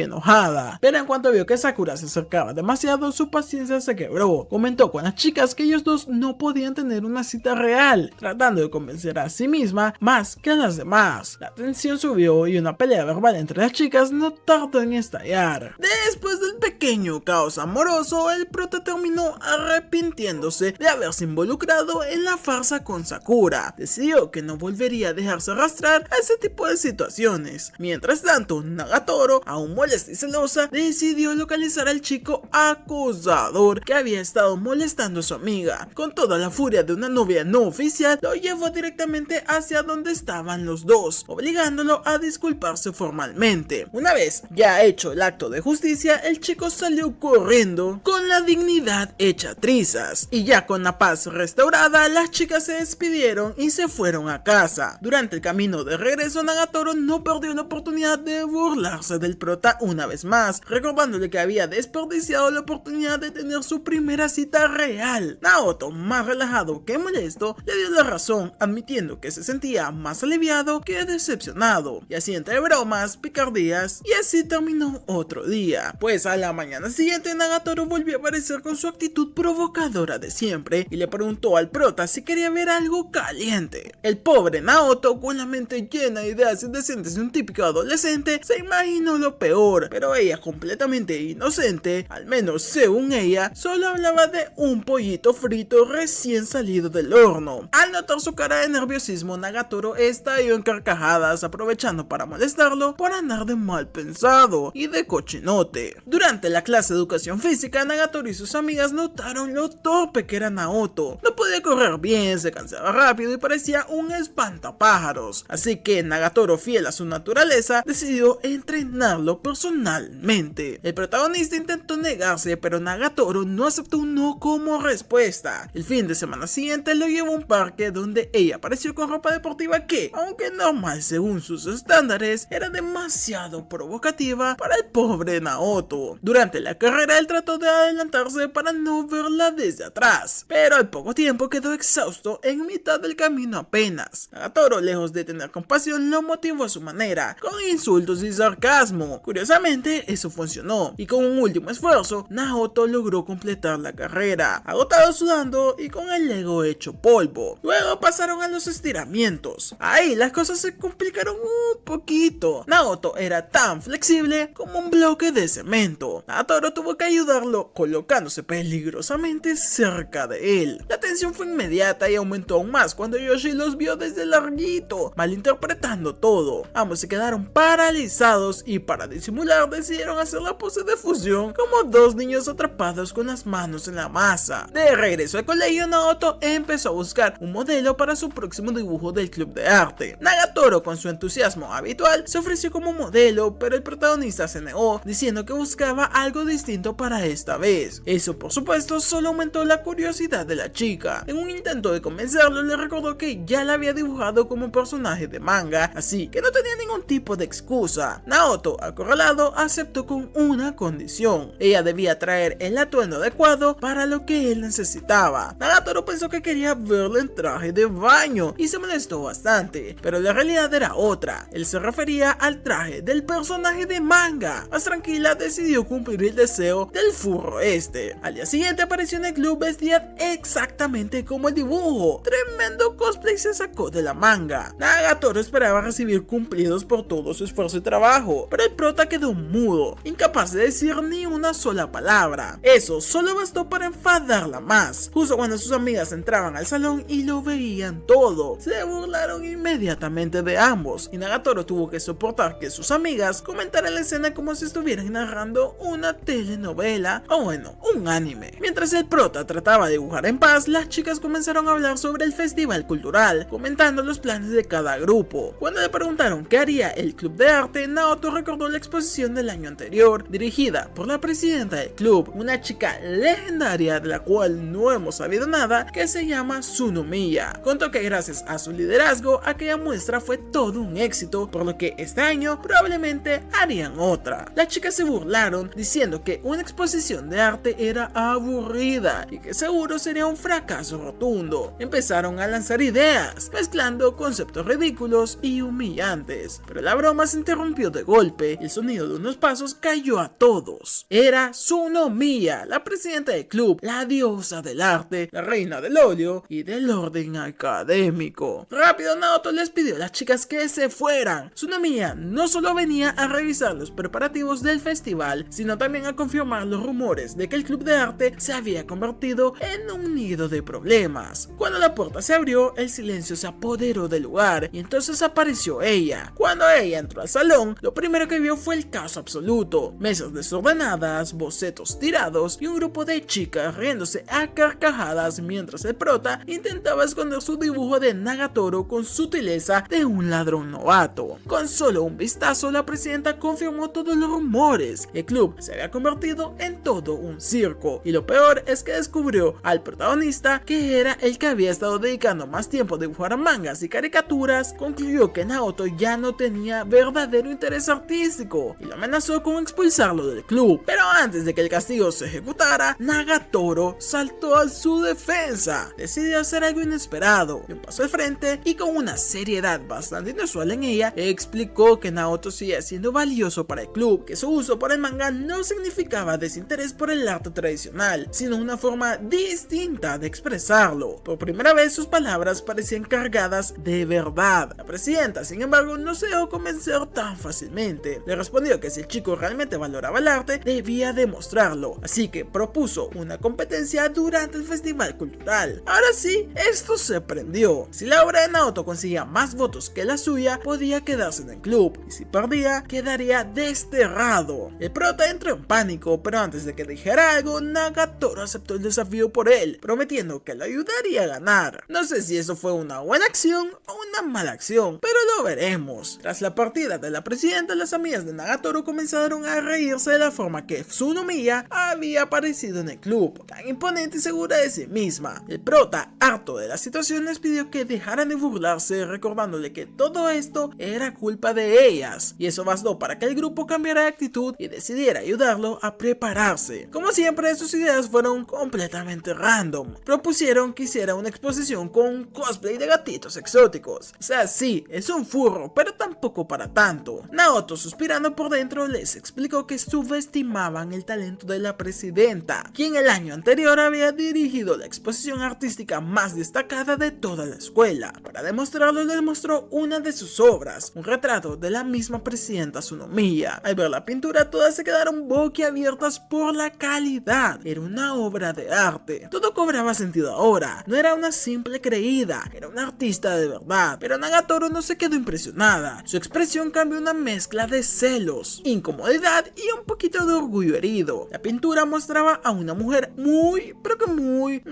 enojada, pero en cuanto vio que Sakura se acercaba demasiado, su paciencia se quebró. Comentó con las chicas que ellos dos no podían tener una cita real, tratando de convencer a sí misma más que a las demás. La tensión subió y una pelea verbal entre las chicas no tardó en estallar. Después del pequeño caos amoroso, el prota terminó arrepintiéndose de haberse involucrado en la farsa con Sakura. Decidió que no volvería a dejarse arrastrar a ese tipo de situaciones. Mientras tanto, Nagatoro, aún molesta y celosa, decidió localizar al chico acosador que había estado molestando a su amiga. Con toda la furia de una novia no oficial, lo llevó directamente hacia donde estaban los dos, obligándolo a disculparse formalmente. Una vez ya hecho el acto de justicia, el chico salió corriendo con la dignidad hecha trizas, y ya con la paz restaurada, las chicas se despidieron y se fueron a casa. Durante el camino de regreso, Nagatoro no perdió la oportunidad de burlarse del prota una vez más, recordándole que había desperdiciado la oportunidad de tener su primera cita real. Naoto, más relajado que molesto, le dio la razón, admitiendo que se sentía más aliviado que decepcionado, y así entre bromas, picardías, y así terminó otro día. Pues a la mañana siguiente, Nagatoro volvió a aparecer con su actitud provocadora de siempre y le preguntó al prota si quería ver algo caliente. El pobre Naoto, con la mente llena de ideas indecentes de un típico adolescente, se imaginó lo peor, pero ella, completamente inocente, al menos según ella, solo hablaba de un pollito frito recién salido del horno. Al notar su cara de nerviosismo, Nagatoro estalló en carcajadas, aprovechando para molestarlo por andar de mal pensado y de cochinote. Durante la clase de educación física, Nagatoro y sus amigas notaron lo torpe que era Naoto. No podía correr bien, se cansaba rápido y parecía un espantapájaros. Así que Nagatoro, fiel a su naturaleza, decidió entrenarlo personalmente. El protagonista intentó negarse, pero Nagatoro no aceptó un no como respuesta. El fin de semana siguiente lo llevó a un parque donde ella apareció con ropa deportiva que, aunque normal según sus estándares, era demasiado provocativa para el pobre Naoto. Durante la carrera él trató de adelantarse para no verla desde atrás, pero al poco tiempo quedó exhausto en mitad del camino apenas. Nagatoro, lejos de tener compasión, lo motivó a su manera, con insultos y sarcasmo. Curiosamente, eso funcionó, y con un último esfuerzo, Naoto logró completar la carrera, agotado, sudando y con el ego hecho polvo. Luego pasaron a los estiramientos. Ahí las cosas se complicaron un poquito. Naoto era tan flexible como un bloque de cemento. Nagatoro tuvo que ayudarlo, colocándose peligrosamente cerca de él. La tensión fue inmediata y aumentó aún más cuando Yoshi los vio desde larguito, malinterpretando todo. Ambos se quedaron paralizados y, para disimular, decidieron hacer la pose de fusión como dos niños atrapados con las manos en la masa. De regreso al colegio, Naoto empezó a buscar un modelo para su próximo dibujo del club de arte. Nagatoro, con su entusiasmo habitual, se ofreció como modelo, pero el protagonista se negó, diciendo que buscaba algo distinto para esta vez. Eso, por supuesto, solo aumentó la curiosidad de la chica. En un intento de convencerlo, le recordó que ya la había dibujado como personaje de manga, así que no tenía ningún tipo de excusa. Naoto, acorralado, aceptó con una condición: ella debía traer el atuendo adecuado para lo que él necesitaba. Nagatoro pensó que quería verlo en traje de baño y se molestó bastante, pero la realidad era otra. Él se refería al traje del personaje de manga. Más tranquila, decidió cumplir el deseo del furro este. Al día siguiente apareció en el club vestida exactamente como el dibujo. Tremendo cosplay se sacó de la manga. Nagatoro esperaba recibir cumplidos por todo su esfuerzo y trabajo, pero el prota quedó mudo, incapaz de decir ni una sola palabra. Eso solo bastó para enfadarla más. Justo cuando sus amigas entraban al salón y lo veían todo, se burlaron inmediatamente de ambos, y Nagatoro tuvo que soportar que sus amigas comentaran la escena como si estuvieran narrando una telenovela o bueno, un anime. Mientras el prota trataba de dibujar en paz, las chicas comenzaron a hablar sobre el festival cultural, comentando los planes de cada grupo. Cuando le preguntaron qué haría el club de arte, Naoto recordó la exposición del año anterior, dirigida por la presidenta del club, una chica legendaria de la cual no hemos sabido nada, que se llama Tsunomiya. Contó que gracias a su liderazgo, aquella muestra fue todo un éxito, por lo que este año probablemente harían otra. Las chicas se burlaron, diciendo que una exposición de arte era aburrida y que seguro sería un fracaso rotundo. Empezaron a lanzar ideas, mezclando con conceptos ridículos y humillantes. Pero la broma se interrumpió de golpe y el sonido de unos pasos cayó a todos. Era Tsunomiya, la presidenta del club, la diosa del arte, la reina del óleo y del orden académico. Rápido Naoto les pidió a las chicas que se fueran. Tsunomiya no solo venía a revisar los preparativos del festival, sino también a confirmar los rumores de que el club de arte se había convertido en un nido de problemas. Cuando la puerta se abrió, el silencio se apoderó del lugar y entonces apareció ella. Cuando ella entró al salón, lo primero que vio fue el caos absoluto: mesas desordenadas, bocetos tirados y un grupo de chicas riéndose a carcajadas mientras el prota intentaba esconder su dibujo de Nagatoro con sutileza de un ladrón novato. Con solo un vistazo, la presidenta confirmó todos los rumores. El club se había convertido en todo un circo, y lo peor es que descubrió al protagonista, que era el que había estado dedicando más tiempo a dibujar mangas y caricaturas. Concluyó que Naoto ya no tenía verdadero interés artístico y lo amenazó con expulsarlo del club. Pero antes de que el castigo se ejecutara, Nagatoro saltó a su defensa. Decidió hacer algo inesperado, dio un paso al frente y con una seriedad bastante inusual en ella, explicó que Naoto seguía siendo valioso para el club, que su uso por el manga no significaba desinterés por el arte tradicional, sino una forma distinta de expresarlo. Por primera vez sus palabras parecían cargadas de verdad. La presidenta, sin embargo, no se dejó convencer tan fácilmente. Le respondió que si el chico realmente valoraba el arte, debía demostrarlo, así que propuso una competencia durante el festival cultural. Ahora sí, esto se prendió. Si la obra de Naoto conseguía más votos que la suya, podía quedarse en el club, y si perdía, quedaría desterrado. El prota entró en pánico, pero antes de que dijera algo, Nagatoro aceptó el desafío por él, prometiendo que lo ayudaría a ganar. No sé si eso fue una buena acción o una mala acción, pero lo veremos. Tras la partida de la presidenta, las amigas de Nagatoro comenzaron a reírse de la forma que Tsunomiya había aparecido en el club, tan imponente y segura de sí misma. El prota, harto de la situación, les pidió que dejaran de burlarse, recordándole que todo esto era culpa de ellas, y eso bastó para que el grupo cambiara de actitud y decidiera ayudarlo a prepararse. Como siempre, sus ideas fueron completamente random. Propusieron que hiciera una exposición con cosplay de gatitos exóticos. O sea, sí, es un furro, pero tampoco para tanto. Naoto, suspirando por dentro, les explicó que subestimaban el talento de la presidenta, quien el año anterior había dirigido la exposición artística más destacada de toda la escuela. Para demostrarlo, les mostró una de sus obras, un retrato de la misma presidenta Tsunomiya. Al ver la pintura, todas se quedaron boquiabiertas por la calidad. Era una obra de arte. Todo cobraba sentido ahora. No era una simple creída, era una artista de verdad. Pero Nagatoro no se quedó impresionada. Su expresión cambió una mezcla de celos, incomodidad y un poquito de orgullo herido. La pintura mostraba a una mujer muy, pero que muy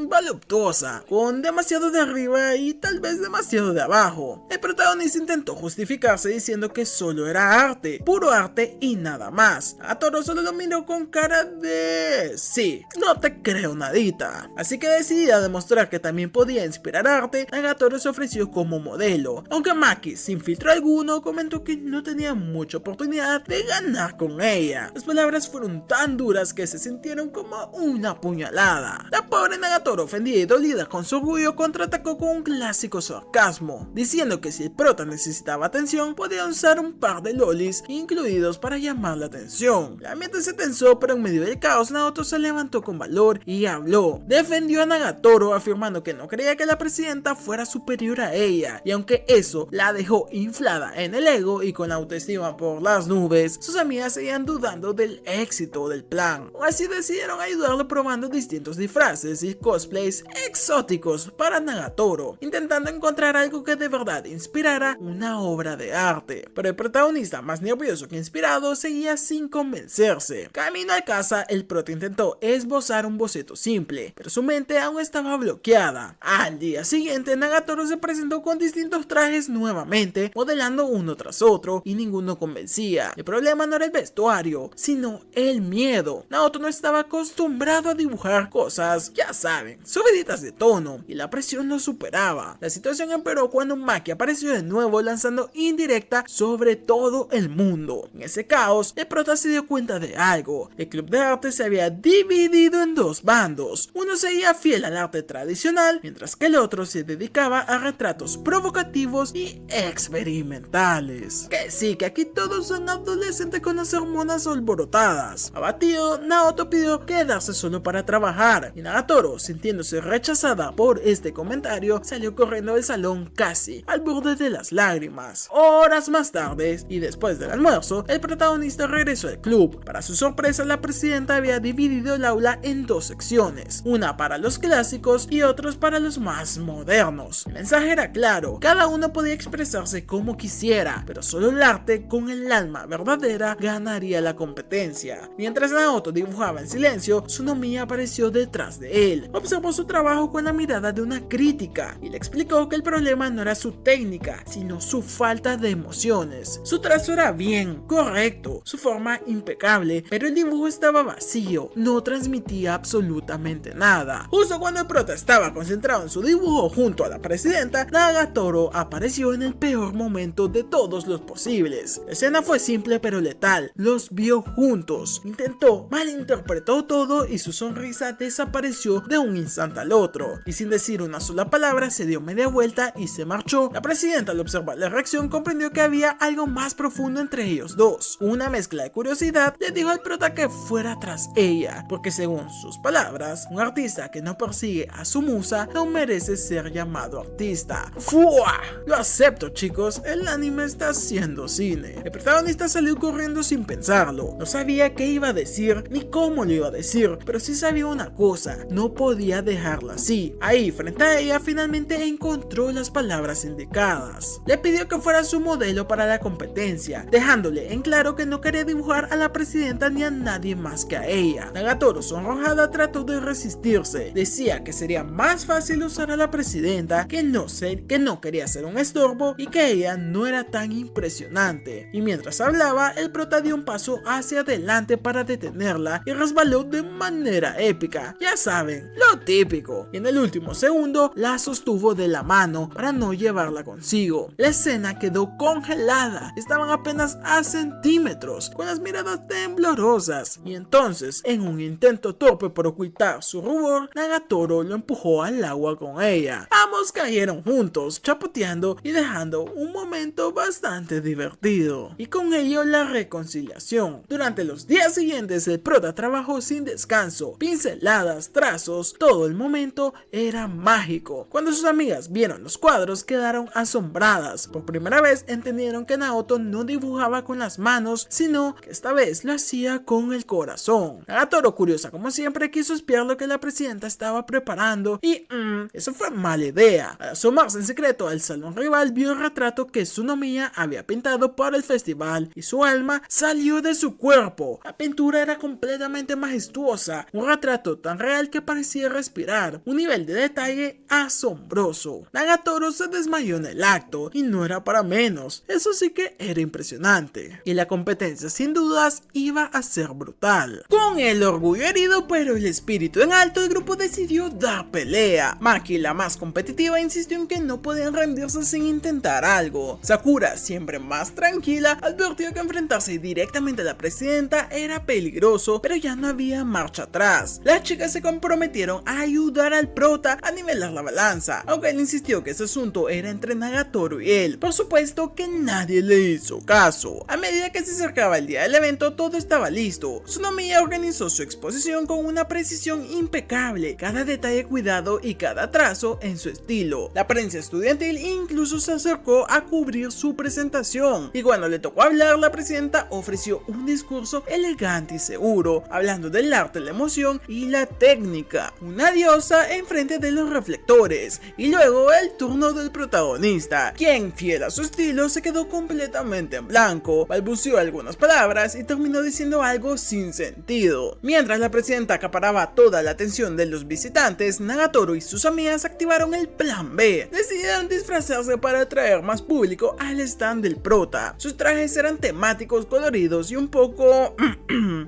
voluptuosa, con demasiado de arriba y tal vez demasiado de abajo. El protagonista intentó justificarse diciendo que solo era arte, puro arte y nada más. Nagatoro solo lo miró con cara de... sí, no te creo nadita. Así que decidida a demostrar que también podía inspirar arte, Nagatoro se ofreció como modelo, aunque Maki, sin filtro alguno, comentó que no tenía mucha oportunidad de ganar con ella. Las palabras fueron tan duras que se sintieron como una puñalada. La pobre Nagatoro, ofendida y dolida con su orgullo, contraatacó con un clásico sarcasmo, diciendo que si el prota necesitaba atención, podía usar un par de lolis incluidos para llamar la atención. El ambiente se tensó, pero en medio del caos, Naoto se levantó con valor y habló. Defendió a Nagatoro, afirmando que no creía que la presidenta fuera superior a ella, y aunque eso la dejó inflada en el ego y con la autoestima por las nubes, sus amigas seguían dudando del éxito del plan. Así decidieron ayudarlo probando distintos disfraces y cosplays exóticos para Nagatoro, intentando encontrar algo que de verdad inspirara una obra de arte. Pero el protagonista, más nervioso que inspirado, seguía sin convencerse. Camino a casa, el prota intentó esbozar un boceto simple, pero su mente aún estaba bloqueada. Al día siguiente, Nagatoro se presentó con distintos trajes nuevamente, modelando uno tras otro, y ninguno convencía. El problema no era el vestuario, sino el miedo. Naoto no estaba acostumbrado a dibujar cosas, ya saben, fuerte, subiditas de tono, y la presión lo superaba. La situación empeoró cuando Maki apareció de nuevo lanzando indirecta sobre todo el mundo. En ese caos, el prota se dio cuenta de algo: el club de arte se había dividido en dos bandos. Uno seguía fiel al arte tradicional, mientras que el otro se dedicaba a retratos provocativos y experimentales. Que sí, que aquí todos son adolescentes con las hormonas alborotadas. Abatido, Naoto pidió quedarse solo para trabajar, y Nagatoro, sintiéndose rechazada por este comentario, salió corriendo del salón casi al borde de las lágrimas. Horas más tarde, y después del almuerzo, el protagonista regresó al club. Para su sorpresa, la presidenta había dividido el aula en dos secciones, una para los clásicos y otros para los más modernos. El mensaje era claro: cada uno podía expresarse como quisiera, pero solo el arte con el alma verdadera ganaría la competencia. Mientras Naoto dibujaba en silencio, Tsunomiya apareció detrás de él. Observó su trabajo con la mirada de una crítica y le explicó que el problema no era su técnica, sino su falta de emociones. Su trazo era bien, correcto, su forma impecable, pero el dibujo estaba vacío, no transmitía absolutamente nada. Justo cuando el prota estaba concentrado en su dibujo junto a la presidenta, Nagatoro apareció en el peor momento de todos los posibles. La escena fue simple pero letal. Los vio juntos, intentó, malinterpretó todo y su sonrisa desapareció de un instante al otro. Y sin decir una sola palabra se dio media vuelta y se marchó. La presidenta, al observar la reacción, comprendió que había algo más profundo entre ellos dos. Una mezcla de curiosidad le dijo al prota que fuera tras ella, porque según sus palabras, un artista que no persigue a su musa no merece ser llamado artista. ¡Fua! Lo acepto, chicos, el anime está haciendo cine. El protagonista salió corriendo sin pensarlo. No sabía qué iba a decir ni cómo lo iba a decir, pero sí sabía una cosa: no podía dejarla así. Ahí, frente a ella, finalmente encontró las palabras indicadas. Le pidió que fuera su modelo para la competencia, dejándole en claro que no quería dibujar a la presidenta ni a nadie más que a ella. Nagatoro, sonrojada, trató de resistirse. Decía que sería más fácil usar a la presidenta, que no quería ser un estorbo y que ella no era tan impresionante. Y mientras hablaba, el prota dio un paso hacia adelante para detenerla y resbaló de manera épica. Ya saben, lo típico. Y en el último segundo la sostuvo de la mano para no llevarla consigo. La escena quedó congelada. Estaban apenas a centímetros, con las miradas temblorosas. Y entonces, en un intento torpe por ocultar su rubor, Nagatoro lo empujó al agua con ella. Ambos cayeron juntos, chapoteando y dejando un momento bastante divertido. Y con ello la reconciliación. Durante los días siguientes, el prota trabajó sin descanso. Pinceladas, trazos, todo el momento era mágico. Cuando sus amigas vieron los cuadros, quedaron asombradas. Por primera vez entendieron que Naoto no dibujaba con las manos, sino que esta vez lo hacía con el corazón. Nagatoro, curiosa como siempre, quiso espiar lo que la presidenta estaba preparando y eso fue mala idea. Al asomarse en secreto al salón rival, vio el retrato que Tsunomiya había pintado para el festival y su alma salió de su cuerpo. La pintura era completamente majestuosa, un retrato tan real que parecía respirar, un nivel de detalle asombroso. Nagatoro se desmayó en el acto y no era para menos, eso sí que era impresionante. Y la competencia sin dudas iba a ser brutal. Con el orgullo herido pero el espíritu en alto, el grupo decidió dar pelea. Maki, la más competitiva, insistió en que no podían rendirse sin intentar algo. Sakura, siempre más tranquila, advirtió que enfrentarse directamente a la presidenta era peligroso, pero ya no había marcha atrás. Las chicas se comprometieron a ayudar al prota a nivelar la balanza, aunque él insistió que ese asunto era entre Nagatoro y él. Por supuesto que nadie le hizo caso. A medida que se acercaba el día del evento, todo estaba listo. Tsunomiya organizó su exposición con una precisión impecable, cada detalle cuidado y cada trazo en su estilo. La prensa estudiantil incluso se acercó a cubrir su presentación, y cuando le tocó hablar, la presidenta ofreció un discurso elegante y seguro, hablando del arte, la emoción y la técnica. Una diosa enfrente de los reflectores, y luego el turno del protagonista, quien, fiel a su estilo, se quedó completamente en blanco, balbuceó algunas palabras y terminó diciendo algo sin sentido. Mientras la presidenta acaparaba toda la atención de los visitantes, Nagatoro y sus amigas activaron el plan B. Decidieron disfrazarse para atraer más público al stand del prota. Sus trajes eran temáticos, coloridos y un poco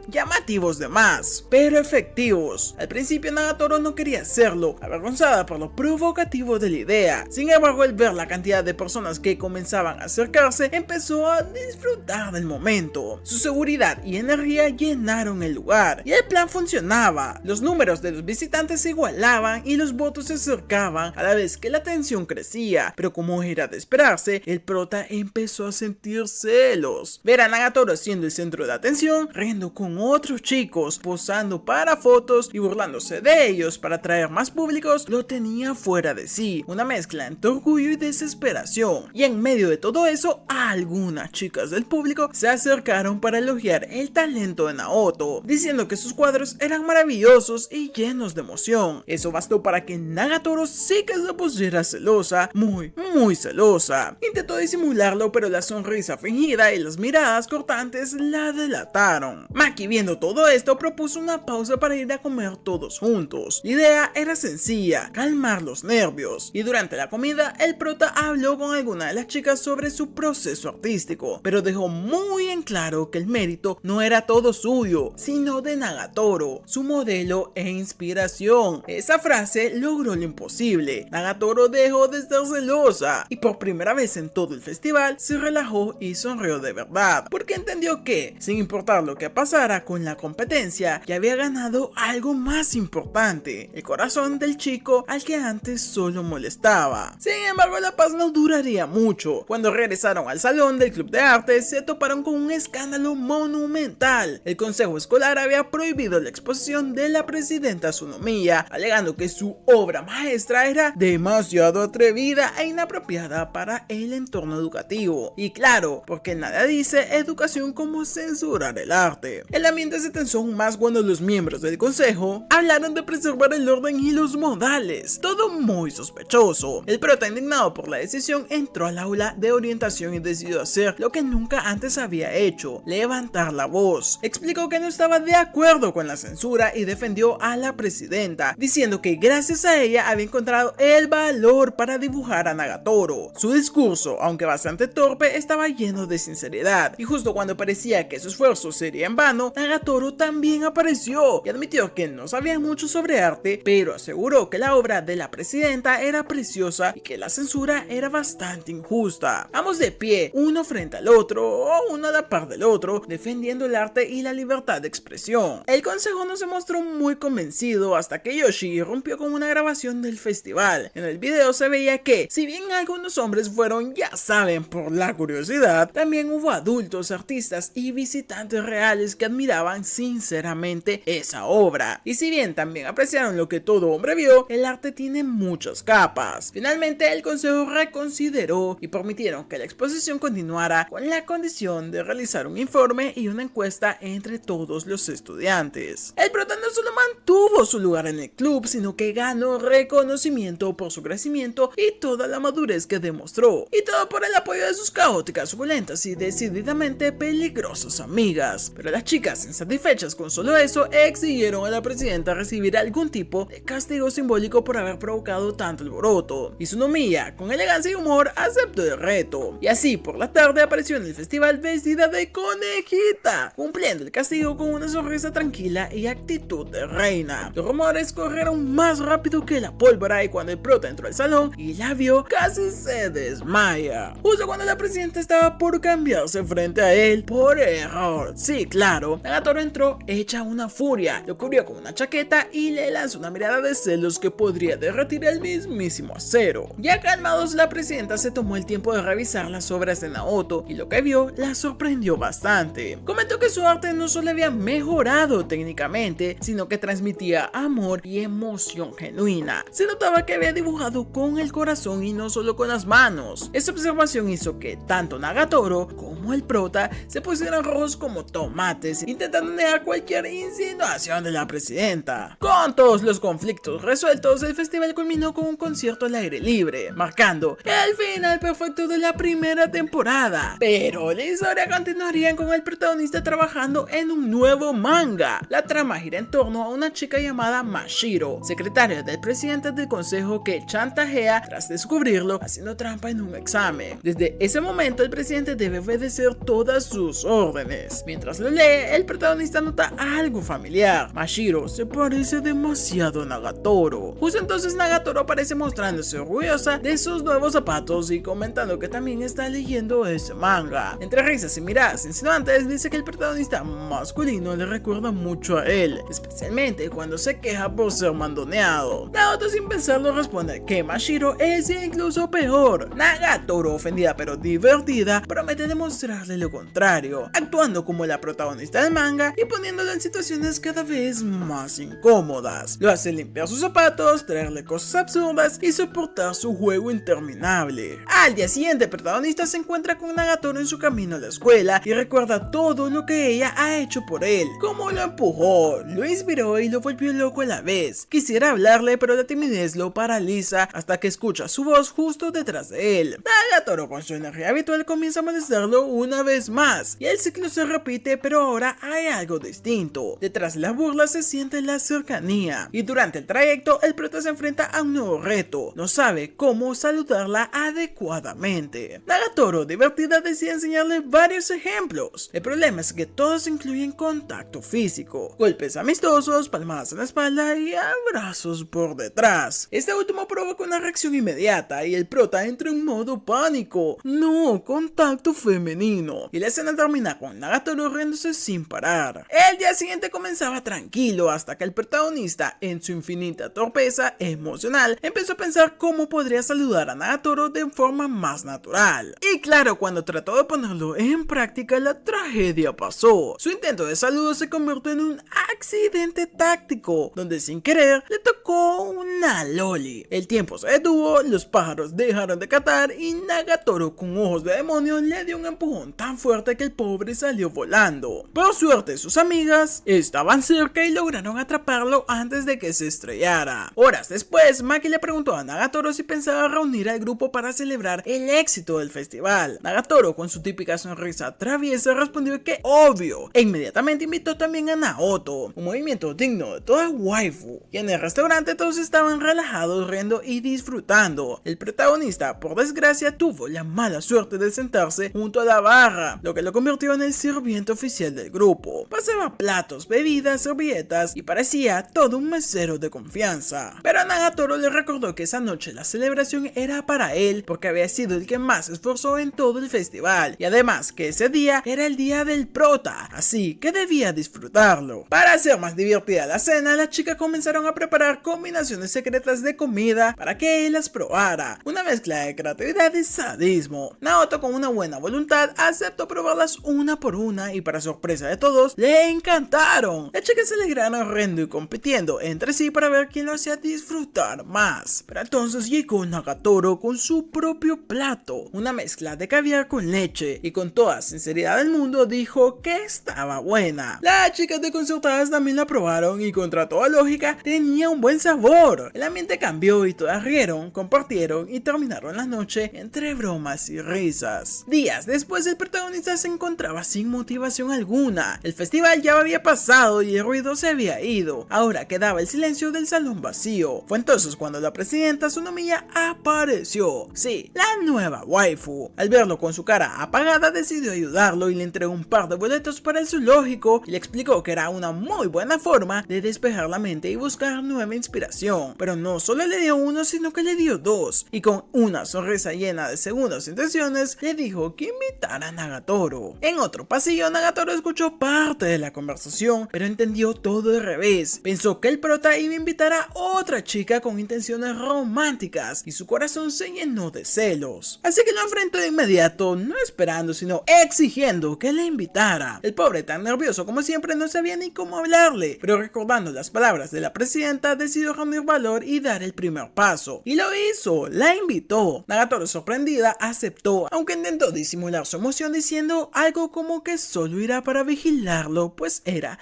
llamativos de más, pero efectivos. Al principio Nagatoro no quería hacerlo, avergonzada por lo provocativo de la idea. Sin embargo, al ver la cantidad de personas que comenzaban a acercarse, empezó a disfrutar del momento. Su seguridad y energía llenaron el lugar, y el plan funcionaba. Los números de los visitantes se igualaban y los votos se acercaban a la vez que la tensión crecía, pero como era de esperarse, el prota empezó a sentir celos. Ver a Nagatoro siendo el centro de atención, riendo con otros chicos, posando para fotos y burlándose de ellos para atraer más públicos, lo tenía fuera de sí, una mezcla entre orgullo y desesperación. Y en medio de todo eso, algunas chicas del público se acercaron para elogiar el talento de Naoto, diciendo que sus cuadros eran maravillosos y llenos de emoción. Eso bastó para que Nagatoro sí que se pusiera celosa, muy celosa. Intentó disimularlo, pero la sonrisa fingida y las miradas cortantes la delataron. Maki, viendo todo esto, propuso una pausa para ir a comer todos juntos. La idea era sencilla, calmar los nervios, y durante la comida el prota habló con alguna de las chicas sobre su proceso artístico, pero dejó muy en claro que el mérito no era todo suyo, sino de Nagatoro, su modelo e inspiración. Esa frase logró lo imposible. Nagatoro dejó de estar celosa y por primera vez en todo el festival se relajó y sonrió de verdad, porque entendió que, sin importar lo que pasara con la competencia, ya había ganado algo más importante, el corazón del chico al que antes solo molestaba. Sin embargo, la paz no duraría mucho. Cuando regresaron al salón del club de arte, se toparon con un escándalo monumental. El consejo escolar había prohibido la exposición de la presidenta Tsunomiya, alegando que su obra maestra era demasiado atrevida e inapropiada para el entorno educativo. Y claro, porque nada dice educación como censurar el arte. El ambiente se tensó aún más cuando los miembros del consejo hablaron de preservar el orden y los modales, todo muy sospechoso. El prota, indignado por la decisión, entró al aula de orientación y decidió hacer lo que nunca antes había hecho: levantar la voz. Explicó que no estaba de acuerdo con la censura y defendió a la presidenta, diciendo que gracias a ella había encontrado el valor para dibujar a Nagatoro. Su discurso, aunque bastante torpe, estaba lleno de sinceridad, y justo cuando parecía que su esfuerzo sería en vano, Nagatoro también apareció y admitió que no sabía mucho sobre arte, pero aseguró que la obra de la presidenta era preciosa y que la censura era bastante injusta. Ambos de pie, uno frente al otro o uno a la par del otro, defendiendo el arte y la libertad de expresión. El consejo no se mostró muy convencido hasta que Yoshi irrumpió con una grabación del festival. En el video se veía que, si bien algunos hombres fueron, ya saben, por la curiosidad, también hubo adultos, artistas y visitantes reales que admiraban sinceramente esa obra. Y si bien también apreciaron lo que todo hombre vio, el arte tiene muchas capas. Finalmente el consejo reconsideró y permitieron que la exposición continuara con la condición de realizar un informe y una encuesta entre todos los estudiantes. El prota no solo mantuvo su lugar en el club, sino que ganó reconocimiento por su crecimiento y toda la madurez que demostró. Y todo por el apoyo de sus caóticas, suculentas y decididamente peligrosas amigas. Pero las chicas, insatisfechas con solo eso, exigieron a la presidenta recibir algún tipo de castigo simbólico por haber provocado tanto alboroto. Y Tsunomiya, con elegancia y humor, aceptó el reto. Y así, por la tarde, apareció en el festival vestida de conejita, cumpliendo el castigo con una sonrisa tranquila y actitud de reina. Los rumores corrieron más rápido que la pólvora, y cuando el prota entró al salón y la vio, casi se desmaya. Justo cuando la presidenta estaba por cambiarse frente a él por error. Sí, claro, Nagatoro entró hecha una furia, lo cubrió con una chaqueta y le lanzó una mirada de celos que podría derretir el mismísimo acero. Ya calmados, la presidenta se tomó el tiempo de revisar las obras de Naoto y lo que vio la sorprendió bastante. Comentó que su arte no solo había mejorado técnicamente, sino que transmitía amor y emoción genuina. Se notaba que había dibujado con el corazón y no solo con las manos. Esta observación hizo que tanto Nagatoro como el prota se pusieran rojos como tomates, intentando negar cualquier insinuación de la presidenta. Con todos los conflictos resueltos, el festival culminó con un concierto al aire libre, marcando el final perfecto de la primera temporada. Pero la historia continuaría con el protagonista trabajando en un nuevo manga. La trama gira en torno a una chica llamada Mashiro, secretaria del presidente del consejo, que chantajea tras descubrirlo haciendo trampa en un examen. Desde ese momento el presidente debe obedecer todas sus órdenes. Mientras lo lee, el protagonista nota algo familiar. Mashiro se parece demasiado demasiado a Nagatoro. Justo entonces Nagatoro aparece mostrándose orgullosa de sus nuevos zapatos y comentando que también está leyendo ese manga. Entre risas y miradas insinuantes dice que el protagonista masculino le recuerda mucho a él, especialmente cuando se queja por ser mandoneado. Naoto sin pensarlo responde que Mashiro es incluso peor. Nagatoro, ofendida pero divertida, promete demostrarle lo contrario, actuando como la protagonista del manga y poniéndolo en situaciones cada vez más incómodas. Lo hace limpiar sus zapatos, traerle cosas absurdas y soportar su juego interminable. Al día siguiente, el protagonista se encuentra con Nagatoro en su camino a la escuela y recuerda todo lo que ella ha hecho por él, cómo lo empujó, lo inspiró y lo volvió loco a la vez. Quisiera hablarle, pero la timidez lo paraliza hasta que escucha su voz justo detrás de él. Nagatoro, con su energía habitual, comienza a molestarlo una vez más y el ciclo se repite, pero ahora hay algo distinto. Detrás de la burla se siente la cercanía y durante el trayecto el prota se enfrenta a un nuevo reto. No sabe cómo saludarla adecuadamente. Nagatoro, divertida, decide enseñarle varios ejemplos. El problema es que todos incluyen contacto físico, golpes amistosos, palmadas en la espalda y abrazos por detrás. Este último provoca una reacción inmediata y el prota entra en modo pánico. No, contacto femenino. Y la escena termina con Nagatoro riéndose sin parar. El día siguiente comenzaba tranquilo hasta que el protagonista, en su infinita torpeza emocional, empezó a pensar cómo podría saludar a Nagatoro de forma más natural. Y claro, cuando trató de ponerlo en práctica, la tragedia pasó. Su intento de saludo se convirtió en un accidente táctico, donde sin querer le tocó una loli. El tiempo se detuvo, los pájaros dejaron de cantar y Nagatoro, con ojos de demonio, le dio un empujón tan fuerte que el pobre salió volando. Por suerte, sus amigas estaban cerca y lograron atraparlo antes de que se estrellara. Horas después, Maki le preguntó a Nagatoro si pensaba reunir al grupo para celebrar el éxito del festival. Nagatoro, con su típica sonrisa traviesa, respondió que obvio, e inmediatamente invitó también a Naoto, un movimiento digno de toda waifu. Y en el restaurante todos estaban relajados, riendo y disfrutando. El protagonista, por desgracia, tuvo la mala suerte de sentarse junto a la barra, lo que lo convirtió en el sirviente oficial del grupo. Pasaba platos, bebidas, servilletas y parecía todo un mesero de confianza. Pero a Nagatoro le recordó que esa noche la celebración era para él porque había sido el que más se esforzó en todo el festival y además que ese día era el día del prota, así que debía disfrutarlo. Para hacer más divertida la cena, las chicas comenzaron a preparar combinaciones secretas de comida para que él las probara, una mezcla de creatividad y sadismo. Naoto, con una buena voluntad, aceptó probarlas una por una y para sorpresa de todos, le encantaron. Las chicas se alegraron riendo y compitiendo entre sí para ver quién lo hacía disfrutar más. Pero entonces llegó Nagatoro con su propio plato, una mezcla de caviar con leche, y con toda sinceridad del mundo dijo que estaba buena. Las chicas desconcertadas también la probaron y contra toda lógica tenía un buen sabor. El ambiente cambió y todas rieron, compartieron y terminaron la noche entre bromas y risas. Días después, el protagonista se encontraba sin motivación alguna. El festival ya había pasado y el ruido se había ido. Ahora quedaba el silencio del salón vacío. Fue entonces cuando la presidenta Sunomiya apareció. Sí, la nueva waifu. Al verlo con su cara apagada, decidió ayudarlo y le entregó un par de boletos para el zoológico y le explicó que era una muy buena forma de despejar la mente y buscar nueva inspiración. Pero no solo le dio uno, sino que le dio dos, y con una sonrisa llena de segundas intenciones le dijo que invitara a Nagatoro. En otro pasillo, Nagatoro escuchó parte de la conversación, pero entendió todo al revés. Pensó que el prota iba a invitar a otra chica con intenciones románticas y su corazón se llenó de celos. Así que lo enfrentó de inmediato, no esperando sino exigiendo que le invitara. El pobre, tan nervioso como siempre, no sabía ni cómo hablarle, pero recordando las palabras de la presidenta, decidió reunir valor y dar el primer paso. Y lo hizo, la invitó. Nagatoro, sorprendida, aceptó, aunque intentó disimular su emoción diciendo algo como que solo irá para vigilarlo, pues era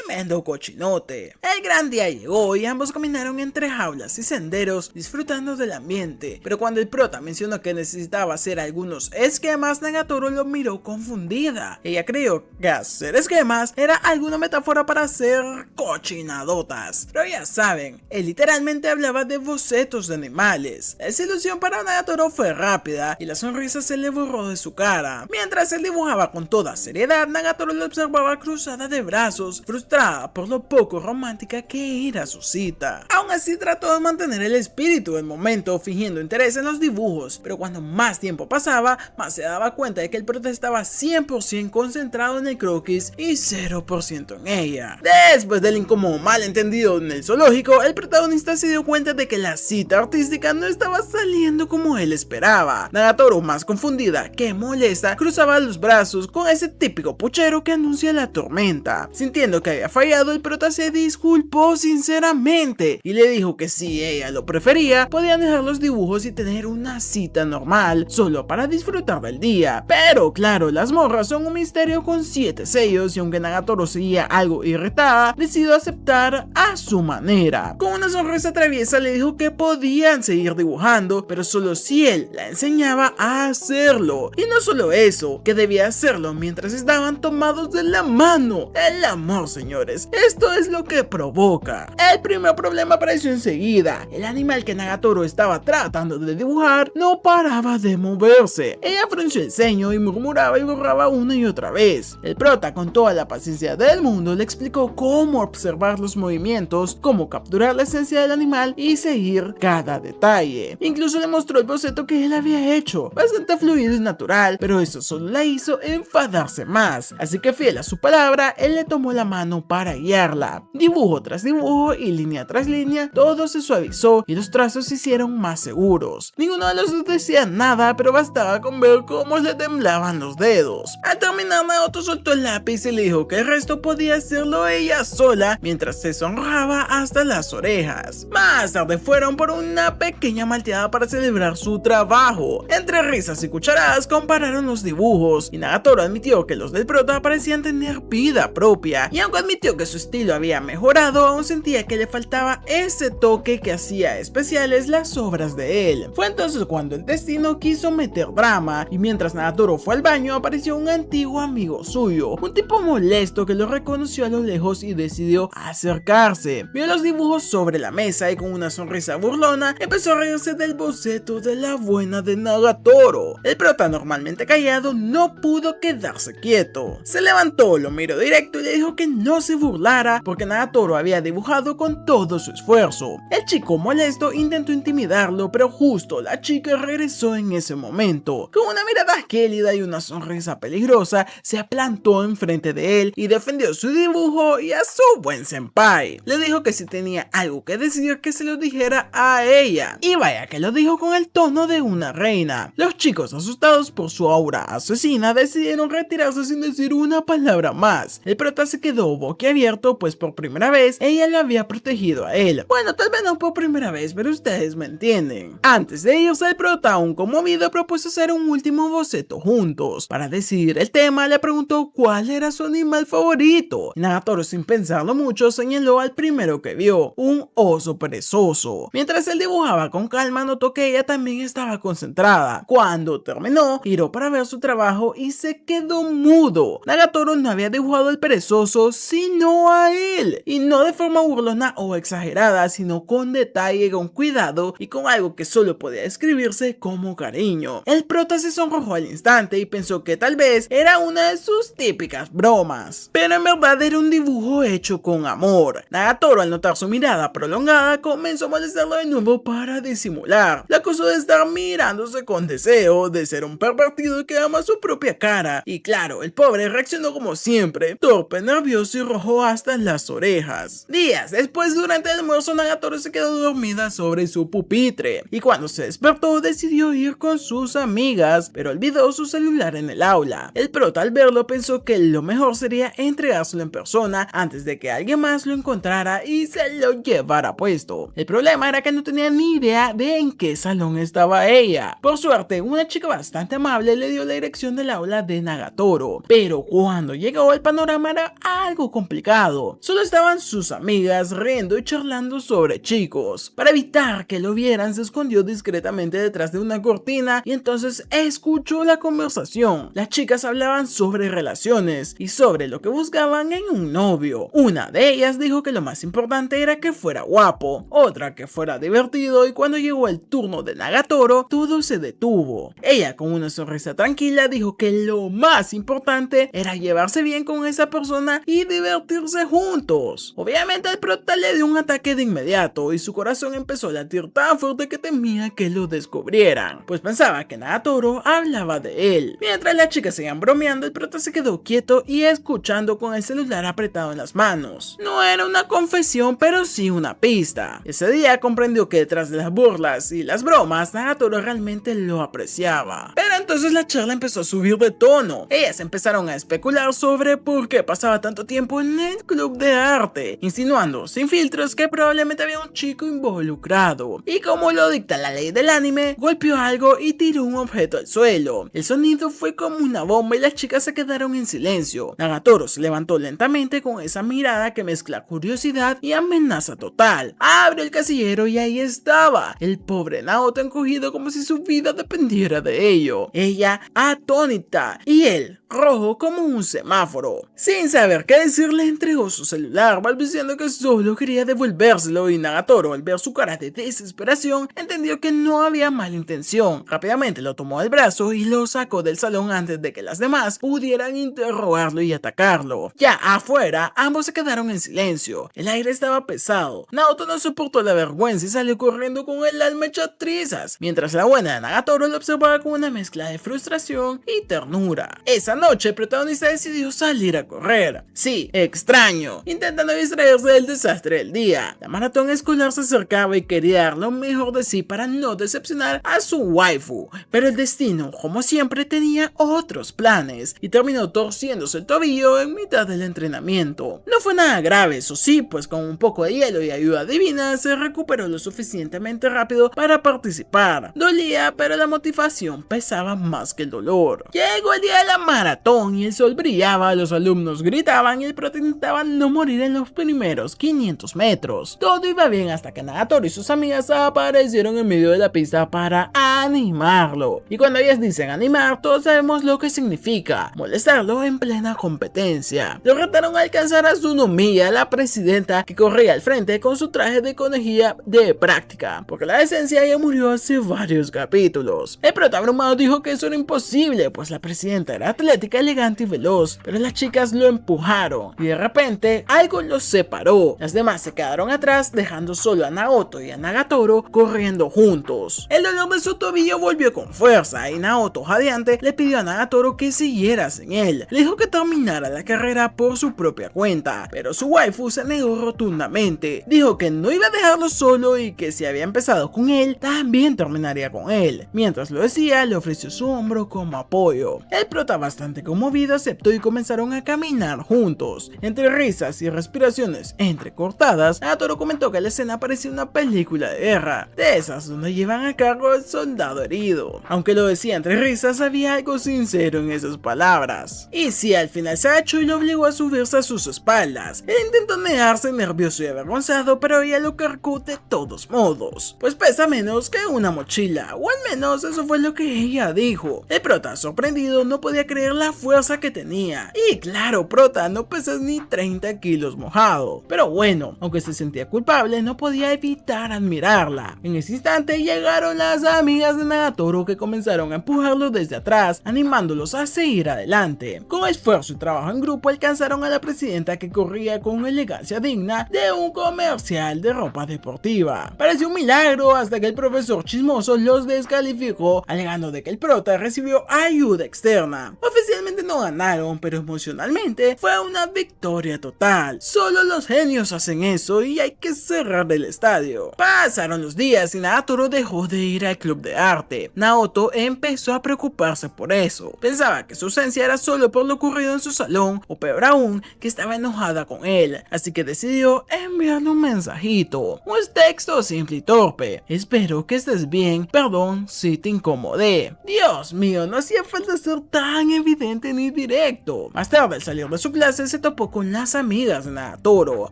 tremendo cochinote. El gran día llegó y ambos caminaron entre jaulas y senderos disfrutando del ambiente, pero cuando el prota mencionó que necesitaba hacer algunos esquemas, Nagatoro lo miró confundida. Ella creyó que hacer esquemas era alguna metáfora para hacer cochinadotas, pero ya saben, él literalmente hablaba de bocetos de animales. La desilusión para Nagatoro fue rápida y la sonrisa se le borró de su cara. Mientras él dibujaba con toda seriedad, Nagatoro lo observaba cruzada de brazos, frustrada frustrada por lo poco romántica que era su cita. Aún así trató de mantener el espíritu del momento fingiendo interés en los dibujos, pero cuando más tiempo pasaba, más se daba cuenta de que el prota estaba 100% concentrado en el croquis y 0% en ella. Después del incómodo malentendido en el zoológico, el protagonista se dio cuenta de que la cita artística no estaba saliendo como él esperaba. Nagatoro, más confundida que molesta, cruzaba los brazos con ese típico puchero que anuncia la tormenta. Sintiendo que había fallado, el prota se disculpó sinceramente y le dijo que si ella lo prefería, podían dejar los dibujos y tener una cita normal, solo para disfrutar del día. Pero claro, las morras son un misterio con 7 sellos y aunque Nagatoro seguía algo irritada, decidió aceptar a su manera. Con una sonrisa traviesa le dijo que podían seguir dibujando, pero solo si él la enseñaba a hacerlo. Y no solo eso, que debía hacerlo mientras estaban tomados de la mano. El amor, señores, esto es lo que provoca. El primer problema apareció enseguida. El animal que Nagatoro estaba tratando de dibujar no paraba de moverse. Ella frunció el ceño y murmuraba y borraba una y otra vez. El prota, con toda la paciencia del mundo, le explicó cómo observar los movimientos, cómo capturar la esencia del animal y seguir cada detalle. Incluso le mostró el boceto que él había hecho, bastante fluido y natural, pero eso solo la hizo enfadarse más. Así que, fiel a su palabra, él le tomó la mano para guiarla. Dibujo tras dibujo y línea tras línea, todo se suavizó y los trazos se hicieron más seguros. Ninguno de los dos decía nada, pero bastaba con ver cómo le temblaban los dedos. Al terminar, Naoto soltó el lápiz y le dijo que el resto podía hacerlo ella sola, mientras se sonrojaba hasta las orejas. Más tarde fueron por una pequeña malteada para celebrar su trabajo. Entre risas y cucharadas compararon los dibujos, y Nagatoro admitió que los del prota parecían tener vida propia, y aunque admitió que su estilo había mejorado, aún sentía que le faltaba ese toque que hacía especiales las obras de él. Fue entonces cuando el destino quiso meter drama, y mientras Nagatoro fue al baño, apareció un antiguo amigo suyo, un tipo molesto que lo reconoció a lo lejos y decidió acercarse. Vio los dibujos sobre la mesa y con una sonrisa burlona empezó a reírse del boceto de la buena de Nagatoro. El prota, normalmente callado, no pudo quedarse quieto. Se levantó, lo miró directo y le dijo que no se burlara porque Nagatoro había dibujado con todo su esfuerzo. El chico molesto intentó intimidarlo, pero justo la chica regresó en ese momento. Con una mirada gélida y una sonrisa peligrosa, se aplantó enfrente de él y defendió su dibujo y a su buen senpai. Le dijo que si tenía algo que decir, que se lo dijera a ella. Y vaya que lo dijo con el tono de una reina. Los chicos, asustados por su aura asesina, decidieron retirarse sin decir una palabra más. El prota se quedó boquiabierto, pues por primera vez ella lo había protegido a él. Bueno, tal vez no por primera vez, pero ustedes me entienden. Antes de irse, el prota, aún conmovido, propuso hacer un último boceto juntos. Para decidir el tema, le preguntó cuál era su animal favorito. Nagatoro, sin pensarlo mucho, señaló al primero que vio, un oso perezoso. Mientras él dibujaba con calma, notó que ella también estaba concentrada. Cuando terminó, giró para ver su trabajo y se quedó mudo. Nagatoro no había dibujado al perezoso, sino a él. Y no de forma burlona o exagerada, sino con detalle, con cuidado y con algo que solo podía describirse como cariño. El prota se sonrojó al instante y pensó que tal vez era una de sus típicas bromas, pero en verdad era un dibujo hecho con amor. Nagatoro, al notar su mirada prolongada, comenzó a molestarlo de nuevo para disimular. La acusó de estar mirándose con deseo, de ser un pervertido que ama su propia cara. Y claro, el pobre reaccionó como siempre, torpe, nervioso y rojo hasta las orejas. Días después, durante el almuerzo, Nagatoro se quedó dormida sobre su pupitre, y cuando se despertó decidió ir con sus amigas, pero olvidó su celular en el aula. El prota, al verlo, pensó que lo mejor sería entregárselo en persona antes de que alguien más lo encontrara y se lo llevara puesto. El problema era que no tenía ni idea de en qué salón estaba ella. Por suerte, una chica bastante amable le dio la dirección del aula de Nagatoro, pero cuando llegó, el panorama era algo complicado. Solo estaban sus amigas riendo y charlando sobre chicos. Para evitar que lo vieran, se escondió discretamente detrás de una cortina y entonces escuchó la conversación. Las chicas hablaban sobre relaciones y sobre lo que buscaban en un novio. Una de ellas dijo que lo más importante era que fuera guapo, otra que fuera divertido, y cuando llegó el turno de Nagatoro, todo se detuvo. Ella, con una sonrisa tranquila, dijo que lo más importante era llevarse bien con esa persona y divertirse divertirse juntos. Obviamente el prota le dio un ataque de inmediato y su corazón empezó a latir tan fuerte que temía que lo descubrieran, pues pensaba que Nagatoro hablaba de él. Mientras las chicas seguían bromeando, el prota se quedó quieto y escuchando con el celular apretado en las manos. No era una confesión, pero sí una pista. Ese día comprendió que detrás de las burlas y las bromas, Nagatoro realmente lo apreciaba. Pero entonces la charla empezó a subir de tono. Ellas empezaron a especular sobre por qué pasaba tanto tiempo en el club de arte, insinuando sin filtros que probablemente había un chico involucrado. Y como lo dicta la ley del anime, golpeó algo y tiró un objeto al suelo. El sonido fue como una bomba y las chicas se quedaron en silencio. Nagatoro se levantó lentamente con esa mirada que mezcla curiosidad y amenaza total. Abrió el casillero y ahí estaba el pobre Naoto encogido como si su vida dependiera de ello. Ella atónita y él rojo como un semáforo. Sin saber qué decir, le entregó su celular, balbuceando que solo quería devolvérselo, y Nagatoro, al ver su cara de desesperación, entendió que no había mala intención. Rápidamente lo tomó del brazo y lo sacó del salón antes de que las demás pudieran interrogarlo y atacarlo. Ya afuera, ambos se quedaron en silencio. El aire estaba pesado. Naoto no soportó la vergüenza y salió corriendo con el alma hecha trizas, mientras la buena de Nagatoro lo observaba con una mezcla de frustración y ternura. Esa noche el protagonista decidió salir a correr. Sí, extraño, intentando distraerse del desastre del día. La maratón escolar se acercaba y quería dar lo mejor de sí para no decepcionar a su waifu, pero el destino, como siempre, tenía otros planes y terminó torciéndose el tobillo en mitad del entrenamiento. No fue nada grave, eso sí, pues con un poco de hielo y ayuda divina se recuperó lo suficientemente rápido para participar. Dolía, pero la motivación pesaba más que el dolor. Llegó el día de la maratón y el sol brillaba, los alumnos gritaban y el prota intentaba no morir en los primeros 500 metros. Todo iba bien hasta que Nagatoro y sus amigas aparecieron en medio de la pista para animarlo. Y cuando ellas dicen animar, todos sabemos lo que significa: molestarlo en plena competencia. Lo retaron a alcanzar a Tsunomiya, la presidenta, que corría al frente con su traje de conejilla de práctica, porque la esencia ya murió hace varios capítulos. El prota abrumado dijo que eso era imposible, pues la presidenta era atlética, elegante y veloz, pero las chicas lo empujaron y de repente algo los separó. Las demás se quedaron atrás, dejando solo a Naoto y a Nagatoro corriendo juntos. El dolor de su tobillo volvió con fuerza y Naoto, jadeante, le pidió a Nagatoro que siguiera sin él. Le dijo que terminara la carrera por su propia cuenta, pero su waifu se negó rotundamente. Dijo que no iba a dejarlo solo y que si había empezado con él, también terminaría con él. Mientras lo decía, le ofreció su hombro como apoyo. El prota, bastante conmovido, aceptó y comenzaron a caminar juntos. Entre risas y respiraciones entrecortadas, Nagatoro comentó que la escena parecía una película de guerra, de esas donde llevan a cargo al soldado herido. Aunque lo decía entre risas, había algo sincero en esas palabras. Y sí, al final se agachó y lo obligó a subirse a sus espaldas. Él intentó negarse, nervioso y avergonzado, pero ella lo cargó de todos modos, pues pesa menos que una mochila, o al menos eso fue lo que ella dijo. El prota, sorprendido, no podía creer la fuerza que tenía. Y claro, prota, no pesas ni 30 kilos mojado. Pero bueno, aunque se sentía culpable, no podía evitar admirarla. En ese instante llegaron las amigas de Nagatoro, que comenzaron a empujarlo desde atrás, animándolos a seguir adelante. Con esfuerzo y trabajo en grupo alcanzaron a la presidenta, que corría con elegancia digna de un comercial de ropa deportiva. Pareció un milagro hasta que el profesor chismoso los descalificó, alegando de que el prota recibió ayuda externa. Oficialmente no ganaron, pero emocionalmente fue una victoria total. Solo los genios hacen eso y hay que cerrar el estadio. Pasaron los días y Nagatoro dejó de ir al club de arte. Naoto empezó a preocuparse por eso. Pensaba que su ausencia era solo por lo ocurrido en su salón, o peor aún, que estaba enojada con él, así que decidió enviarle un mensajito, un texto simple y torpe: espero que estés bien, perdón si te incomodé. Dios mío, no hacía falta ser tan evidente ni directo. Más tarde, al salir de su clase, se topó con las amigas de Nagatoro.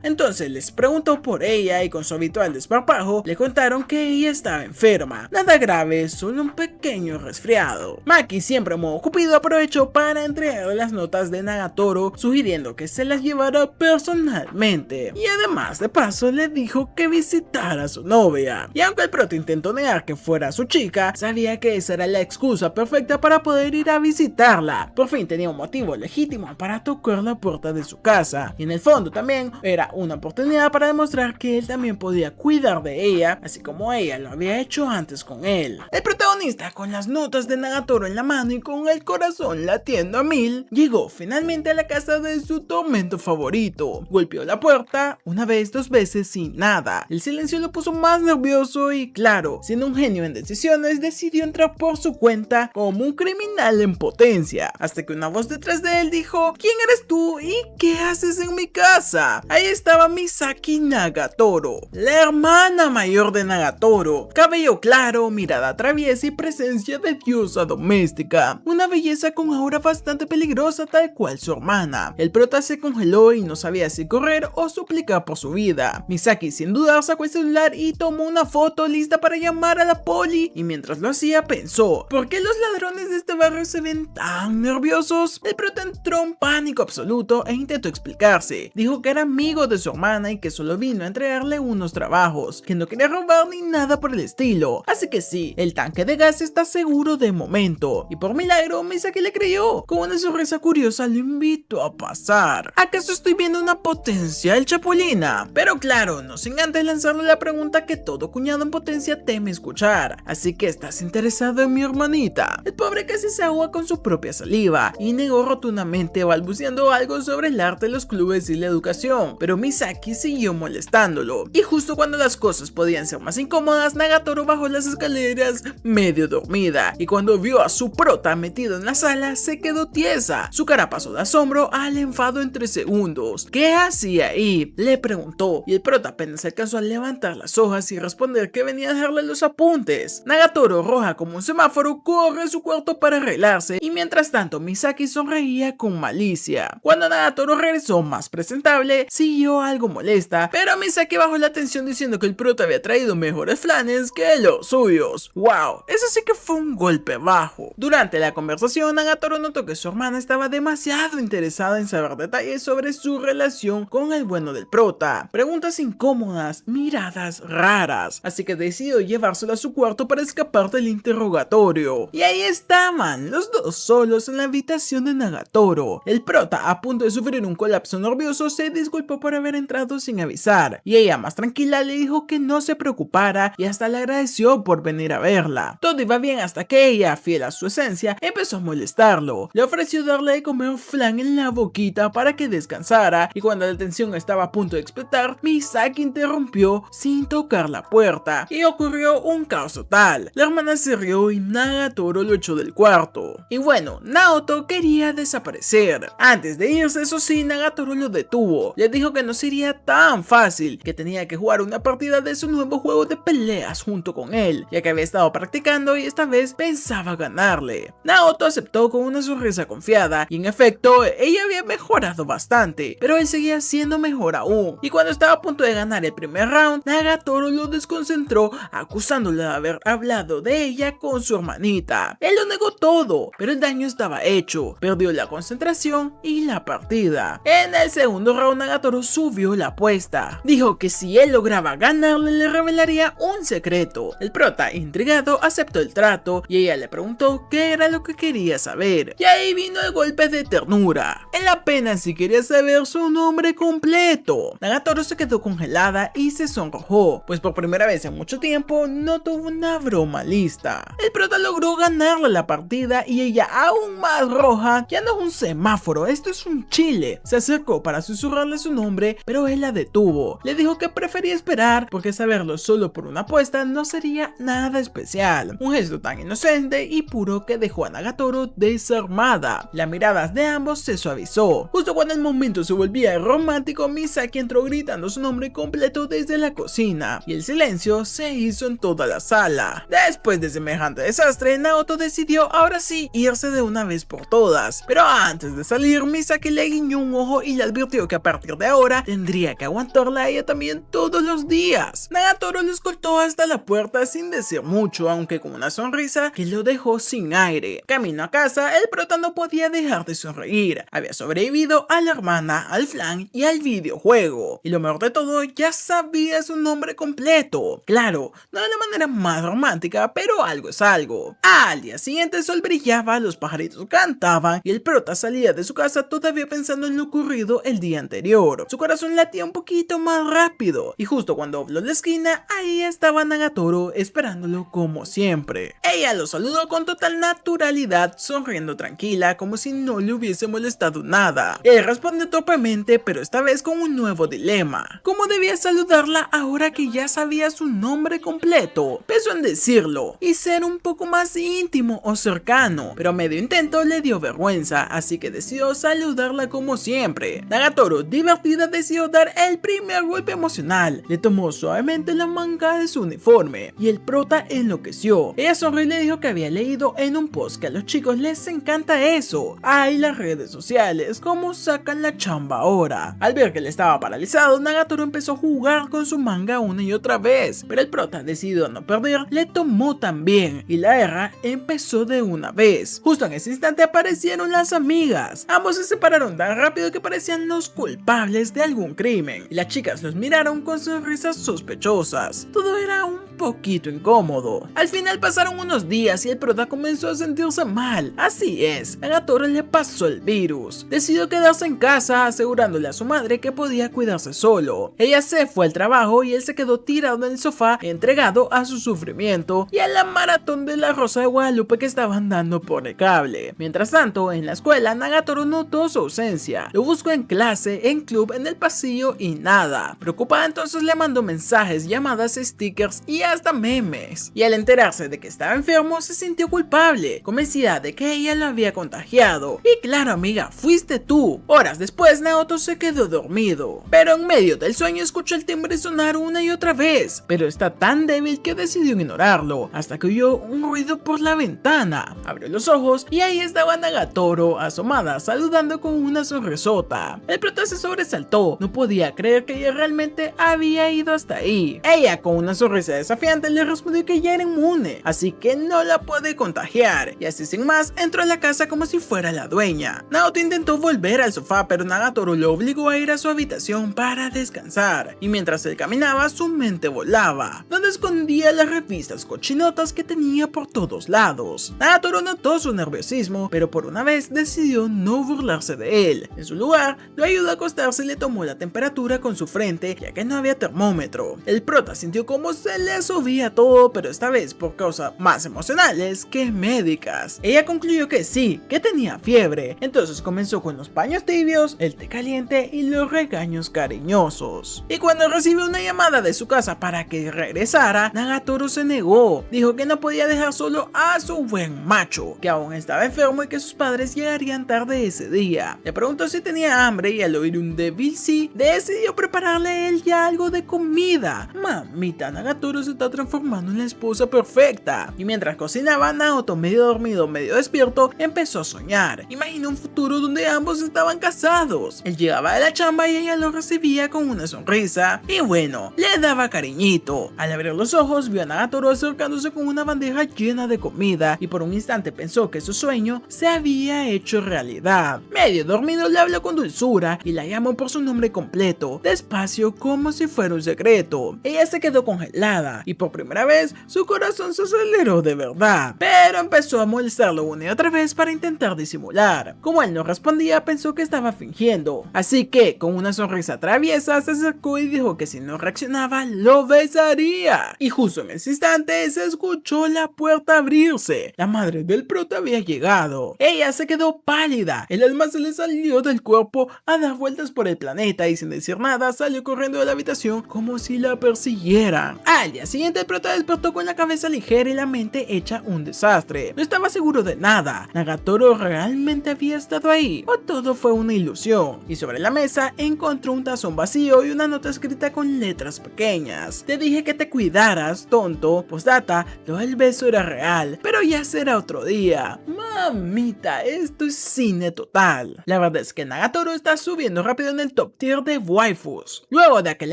Entonces les preguntó por ella y con su habitual desparpajo le contaron que ella estaba enferma. Nada grave, vez solo un pequeño resfriado. Maki, siempre modo cupido, aprovechó para entregarle las notas de Nagatoro, sugiriendo que se las llevara personalmente, y además de paso le dijo que visitara a su novia. Y aunque el prota intentó negar que fuera su chica, sabía que esa era la excusa perfecta para poder ir a visitarla. Por fin tenía un motivo legítimo para tocar la puerta de su casa, y en el fondo también era una oportunidad para demostrar que él también podía cuidar de ella, así como ella lo había hecho antes con él. El protagonista, con las notas de Nagatoro en la mano y con el corazón latiendo a 1000, llegó finalmente a la casa de su tormento favorito. Golpeó la puerta una vez, dos veces, sin nada. El silencio lo puso más nervioso y, claro, siendo un genio en decisiones, decidió entrar por su cuenta como un criminal en potencia, hasta que una voz detrás de él dijo: ¿quién eres tú y qué haces en mi casa? Ahí estaba Misaki Nagatoro, la hermana mayor de Nagatoro, cabello claro, mirada traviesa y presencia de diosa doméstica, una belleza con aura bastante peligrosa, tal cual su hermana. El prota se congeló y no sabía si correr o suplicar por su vida. Misaki, sin dudar, sacó el celular y tomó una foto lista para llamar a la poli, y mientras lo hacía pensó: ¿por qué los ladrones de este barrio se ven tan nerviosos? El prota entró en pánico absoluto e intentó explicarse. Dijo que era amigo de su hermana y que solo vino a entregarle unos trabajos, que no quería robar ni nada por el estilo. Así que sí, el tanque de gas está seguro de momento. Y por milagro, Misaki le creyó. Con una sonrisa curiosa lo invitó a pasar. ¿Acaso estoy viendo una potencial chapulina? Pero claro, no sin antes lanzarle la pregunta que todo cuñado en potencia teme escuchar: así que ¿estás interesado en mi hermanita? El pobre casi se ahoga con su propia saliva y negó rotundamente, balbuceando algo sobre el arte, los clubes y la educación. Pero Misaki siguió molestándolo, y justo cuando las cosas podían ser más incómodas, Nagatoro bajó las escaleras medio dormida, y cuando vio a su prota metido en la sala se quedó tiesa. Su cara pasó de asombro al enfado en 3 segundos. ¿Qué hacía ahí?, le preguntó, y el prota apenas alcanzó a levantar las hojas y responder que venía a dejarle los apuntes. Nagatoro, roja como un semáforo, corre a su cuarto para arreglarse, y mientras tanto Misaki sonreía con malicia. Cuando Nagatoro regresó más presentable, siguió algo molesta, pero Misaki bajó la atención diciendo que el prota había traído mejores flanes que los suyos. ¡Wow! Eso sí que fue un golpe bajo. Durante la conversación, Nagatoro notó que su hermana estaba demasiado interesada en saber detalles sobre su relación con el bueno del prota. Preguntas incómodas, miradas raras, así que decidió llevárselo a su cuarto para escapar del interrogatorio. Y ahí estaban, los dos solos en la habitación de Nagatoro. El prota, a punto de sufrir un colapso nervioso, se disculpó por haber entrado sin avisar, y ella, más tranquila, le dijo que no se preocupara y hasta le agradeció por venir a verla. Todo iba bien hasta que ella, fiel a su esencia, empezó a molestarlo. Le ofreció darle de comer flan en la boquita para que descansara, y cuando la tensión estaba a punto de explotar, Misaki interrumpió sin tocar la puerta, y ocurrió un caos total. La hermana se rió y Nagatoro lo echó del cuarto. Y bueno, Naoto quería desaparecer. Antes de irse, eso sí, Nagatoro lo detuvo. Le dijo que no sería tan fácil, que tenía que jugar una partida de su nuevo juego de peleas junto con él, ya que había estado practicando y esta vez pensaba ganarle. Naoto aceptó con una sonrisa confiada, y en efecto, ella había mejorado bastante, pero él seguía siendo mejor aún. Y cuando estaba a punto de ganar el primer round, Nagatoro lo desconcentró, acusándolo de haber hablado de ella con su hermanita. Él lo negó todo, pero el daño estaba hecho. Perdió la concentración y la partida. En el segundo round, Nagatoro subió la apuesta. Dijo que si él lograba ganarle, le revelaría un secreto. El prota, intrigado, aceptó el trato, y ella le preguntó qué era lo que quería saber. Y ahí vino el golpe de ternura. Él apenas si quería saber su nombre completo. Nagatoro se quedó congelada y se sonrojó, pues por primera vez en mucho tiempo no tuvo una broma lista. El prota logró ganarle la partida, y ella, aún más roja, ya no es un semáforo, esto es un chile. Se acercó para susurrarle su nombre, pero él la detuvo. Le dijo que prefería esperar, porque saberlo solo por una apuesta no sería nada especial. Un gesto tan inocente y puro que dejó a Nagatoro desarmada. Las miradas de ambos se suavizó. Justo cuando el momento se volvía romántico, Misaki entró gritando su nombre completo desde la cocina, y el silencio se hizo en toda la sala. Después de semejante desastre, Naoto decidió ahora sí irse de una vez por todas. Pero antes de salir, Misaki le guiñó un ojo y le advirtió que a partir de ahora tendría que aguantarla a ella también todos los días. Nagatoro lo escoltó hasta la puerta sin decir mucho. mucho, aunque con una sonrisa que lo dejó sin aire. Camino a casa, el prota no podía dejar de sonreír. Había sobrevivido a la hermana, al flan y al videojuego. Y lo mejor de todo, ya sabía su nombre completo. Claro, no de la manera más romántica, pero algo es algo. Al día siguiente el sol brillaba, los pajaritos cantaban y el prota salía de su casa todavía pensando en lo ocurrido el día anterior. Su corazón latía un poquito más rápido y justo cuando dobló la esquina, ahí estaba Nagatoro esperándolo como siempre. Ella lo saludó con total naturalidad, sonriendo tranquila como si no le hubiese molestado nada. Él respondió torpemente, pero esta vez con un nuevo dilema. ¿Cómo debía saludarla ahora que ya sabía su nombre completo? Pensó en decirlo y ser un poco más íntimo o cercano, pero a medio intento le dio vergüenza, así que decidió saludarla como siempre. Nagatoro, divertida, decidió dar el primer golpe emocional. Le tomó suavemente la manga de su uniforme y el prota enloqueció. Ella sonrió y le dijo que había leído en un post que a los chicos les encanta eso. Ay, las redes sociales, cómo sacan la chamba ahora. Al ver que él estaba paralizado, Nagatoro empezó a jugar con su manga una y otra vez, pero el prota, decidido a no perder, le tomó también y la guerra empezó de una vez. Justo en ese instante aparecieron las amigas. Ambos se separaron tan rápido que parecían los culpables de algún crimen y las chicas los miraron con sonrisas sospechosas. Todo era un poquito incómodo. Al final pasaron unos días y el prota comenzó a sentirse mal. Así es, a Nagatoro le pasó el virus. Decidió quedarse en casa, asegurándole a su madre que podía cuidarse solo. Ella se fue al trabajo y él se quedó tirado en el sofá, entregado a su sufrimiento y a la maratón de La Rosa de Guadalupe que estaban dando por el cable. Mientras tanto, en la escuela, Nagatoro notó su ausencia. Lo buscó en clase, en club, en el pasillo y nada. Preocupada, entonces le mandó mensajes, llamadas, stickers y hasta memes. Y al enterarse de que estaba enfermo, se sintió culpable, convencida de que ella lo había contagiado. Y claro, amiga, fuiste tú. Horas después, Naoto se quedó dormido, pero en medio del sueño escuchó el timbre sonar una y otra vez, pero está tan débil que decidió ignorarlo, hasta que oyó un ruido por la ventana. Abrió los ojos y ahí estaba Nagatoro, asomada, saludando con una sonrisota. El prota se sobresaltó, no podía creer que ella realmente había ido hasta ahí. Ella, con una sonrisa desafiante, le respondió que ya era inmune, así que no la puede contagiar, y así sin más, entró a la casa como si fuera la dueña. Naoto intentó volver al sofá, pero Nagatoro lo obligó a ir a su habitación para descansar, y mientras él caminaba, su mente volaba, donde escondía las revistas cochinotas que tenía por todos lados. Nagatoro notó su nerviosismo, pero por una vez decidió no burlarse de él. En su lugar, lo ayudó a acostarse y le tomó la temperatura con su frente, ya que no había termómetro. El prota sintió como se le subía todo, pero esta vez por causas más emocionales que médicas. Ella concluyó que sí, que tenía fiebre. Entonces comenzó con los paños tibios, el té caliente y los regaños cariñosos. Y cuando recibió una llamada de su casa para que regresara, Nagatoro se negó. Dijo que no podía dejar solo a su buen macho, que aún estaba enfermo y que sus padres llegarían tarde ese día. Le preguntó si tenía hambre y al oír un débil sí, decidió prepararle a él ya algo de comida. Mamita, Nagatoro se está transformando en la esposa perfecta. Y mientras cocinaba, Naoto, medio dormido, medio despierto, empezó a soñar. Imaginó un futuro donde ambos estaban casados. Él llegaba de la chamba y ella lo recibía con una sonrisa y bueno, le daba cariñito. Al abrir los ojos, vio a Nagatoro acercándose con una bandeja llena de comida y por un instante pensó que su sueño se había hecho realidad. Medio dormido, le habló con dulzura y la llamó por su nombre completo, despacio como si fuera un secreto. Ella se quedó congelada y por primera vez su corazón se aceleró de verdad, pero empezó a molestarlo una y otra vez para intentar disimular. Como él no respondía, pensó que estaba fingiendo, así que con una sonrisa traviesa se acercó y dijo que si no reaccionaba lo besaría. Y justo en ese instante se escuchó la puerta abrirse. La madre del prota había llegado. Ella se quedó pálida, el alma se le salió del cuerpo a dar vueltas por el planeta y sin decir nada salió corriendo de la habitación como si la persiguieran. Al día siguiente el prota despertó con la cabeza ligera y la mente hecha un desastre. No estaba seguro de nada. ¿Nagatoro realmente había estado ahí? ¿O todo fue una ilusión? Y sobre la mesa encontró un tazón vacío y una nota escrita con letras pequeñas. Te dije que te cuidaras, tonto. Postdata, lo del beso era real, pero ya será otro día. Mamita, esto es cine total. La verdad es que Nagatoro está subiendo rápido en el top tier de waifus. Luego de aquel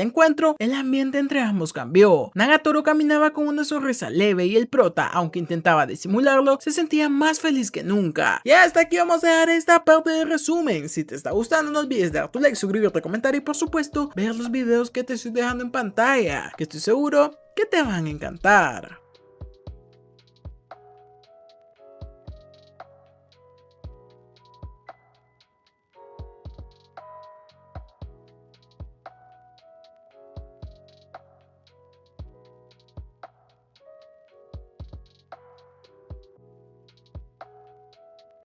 encuentro, el ambiente entre ambos cambió. Nagatoro caminaba con una sonrisa sonrisa leve y el prota, aunque intentaba disimularlo, se sentía más feliz que nunca. Y hasta aquí vamos a dejar esta parte del resumen. Si te está gustando, no olvides dar tu like, suscribirte, comentar y por supuesto ver los videos que te estoy dejando en pantalla, que estoy seguro que te van a encantar.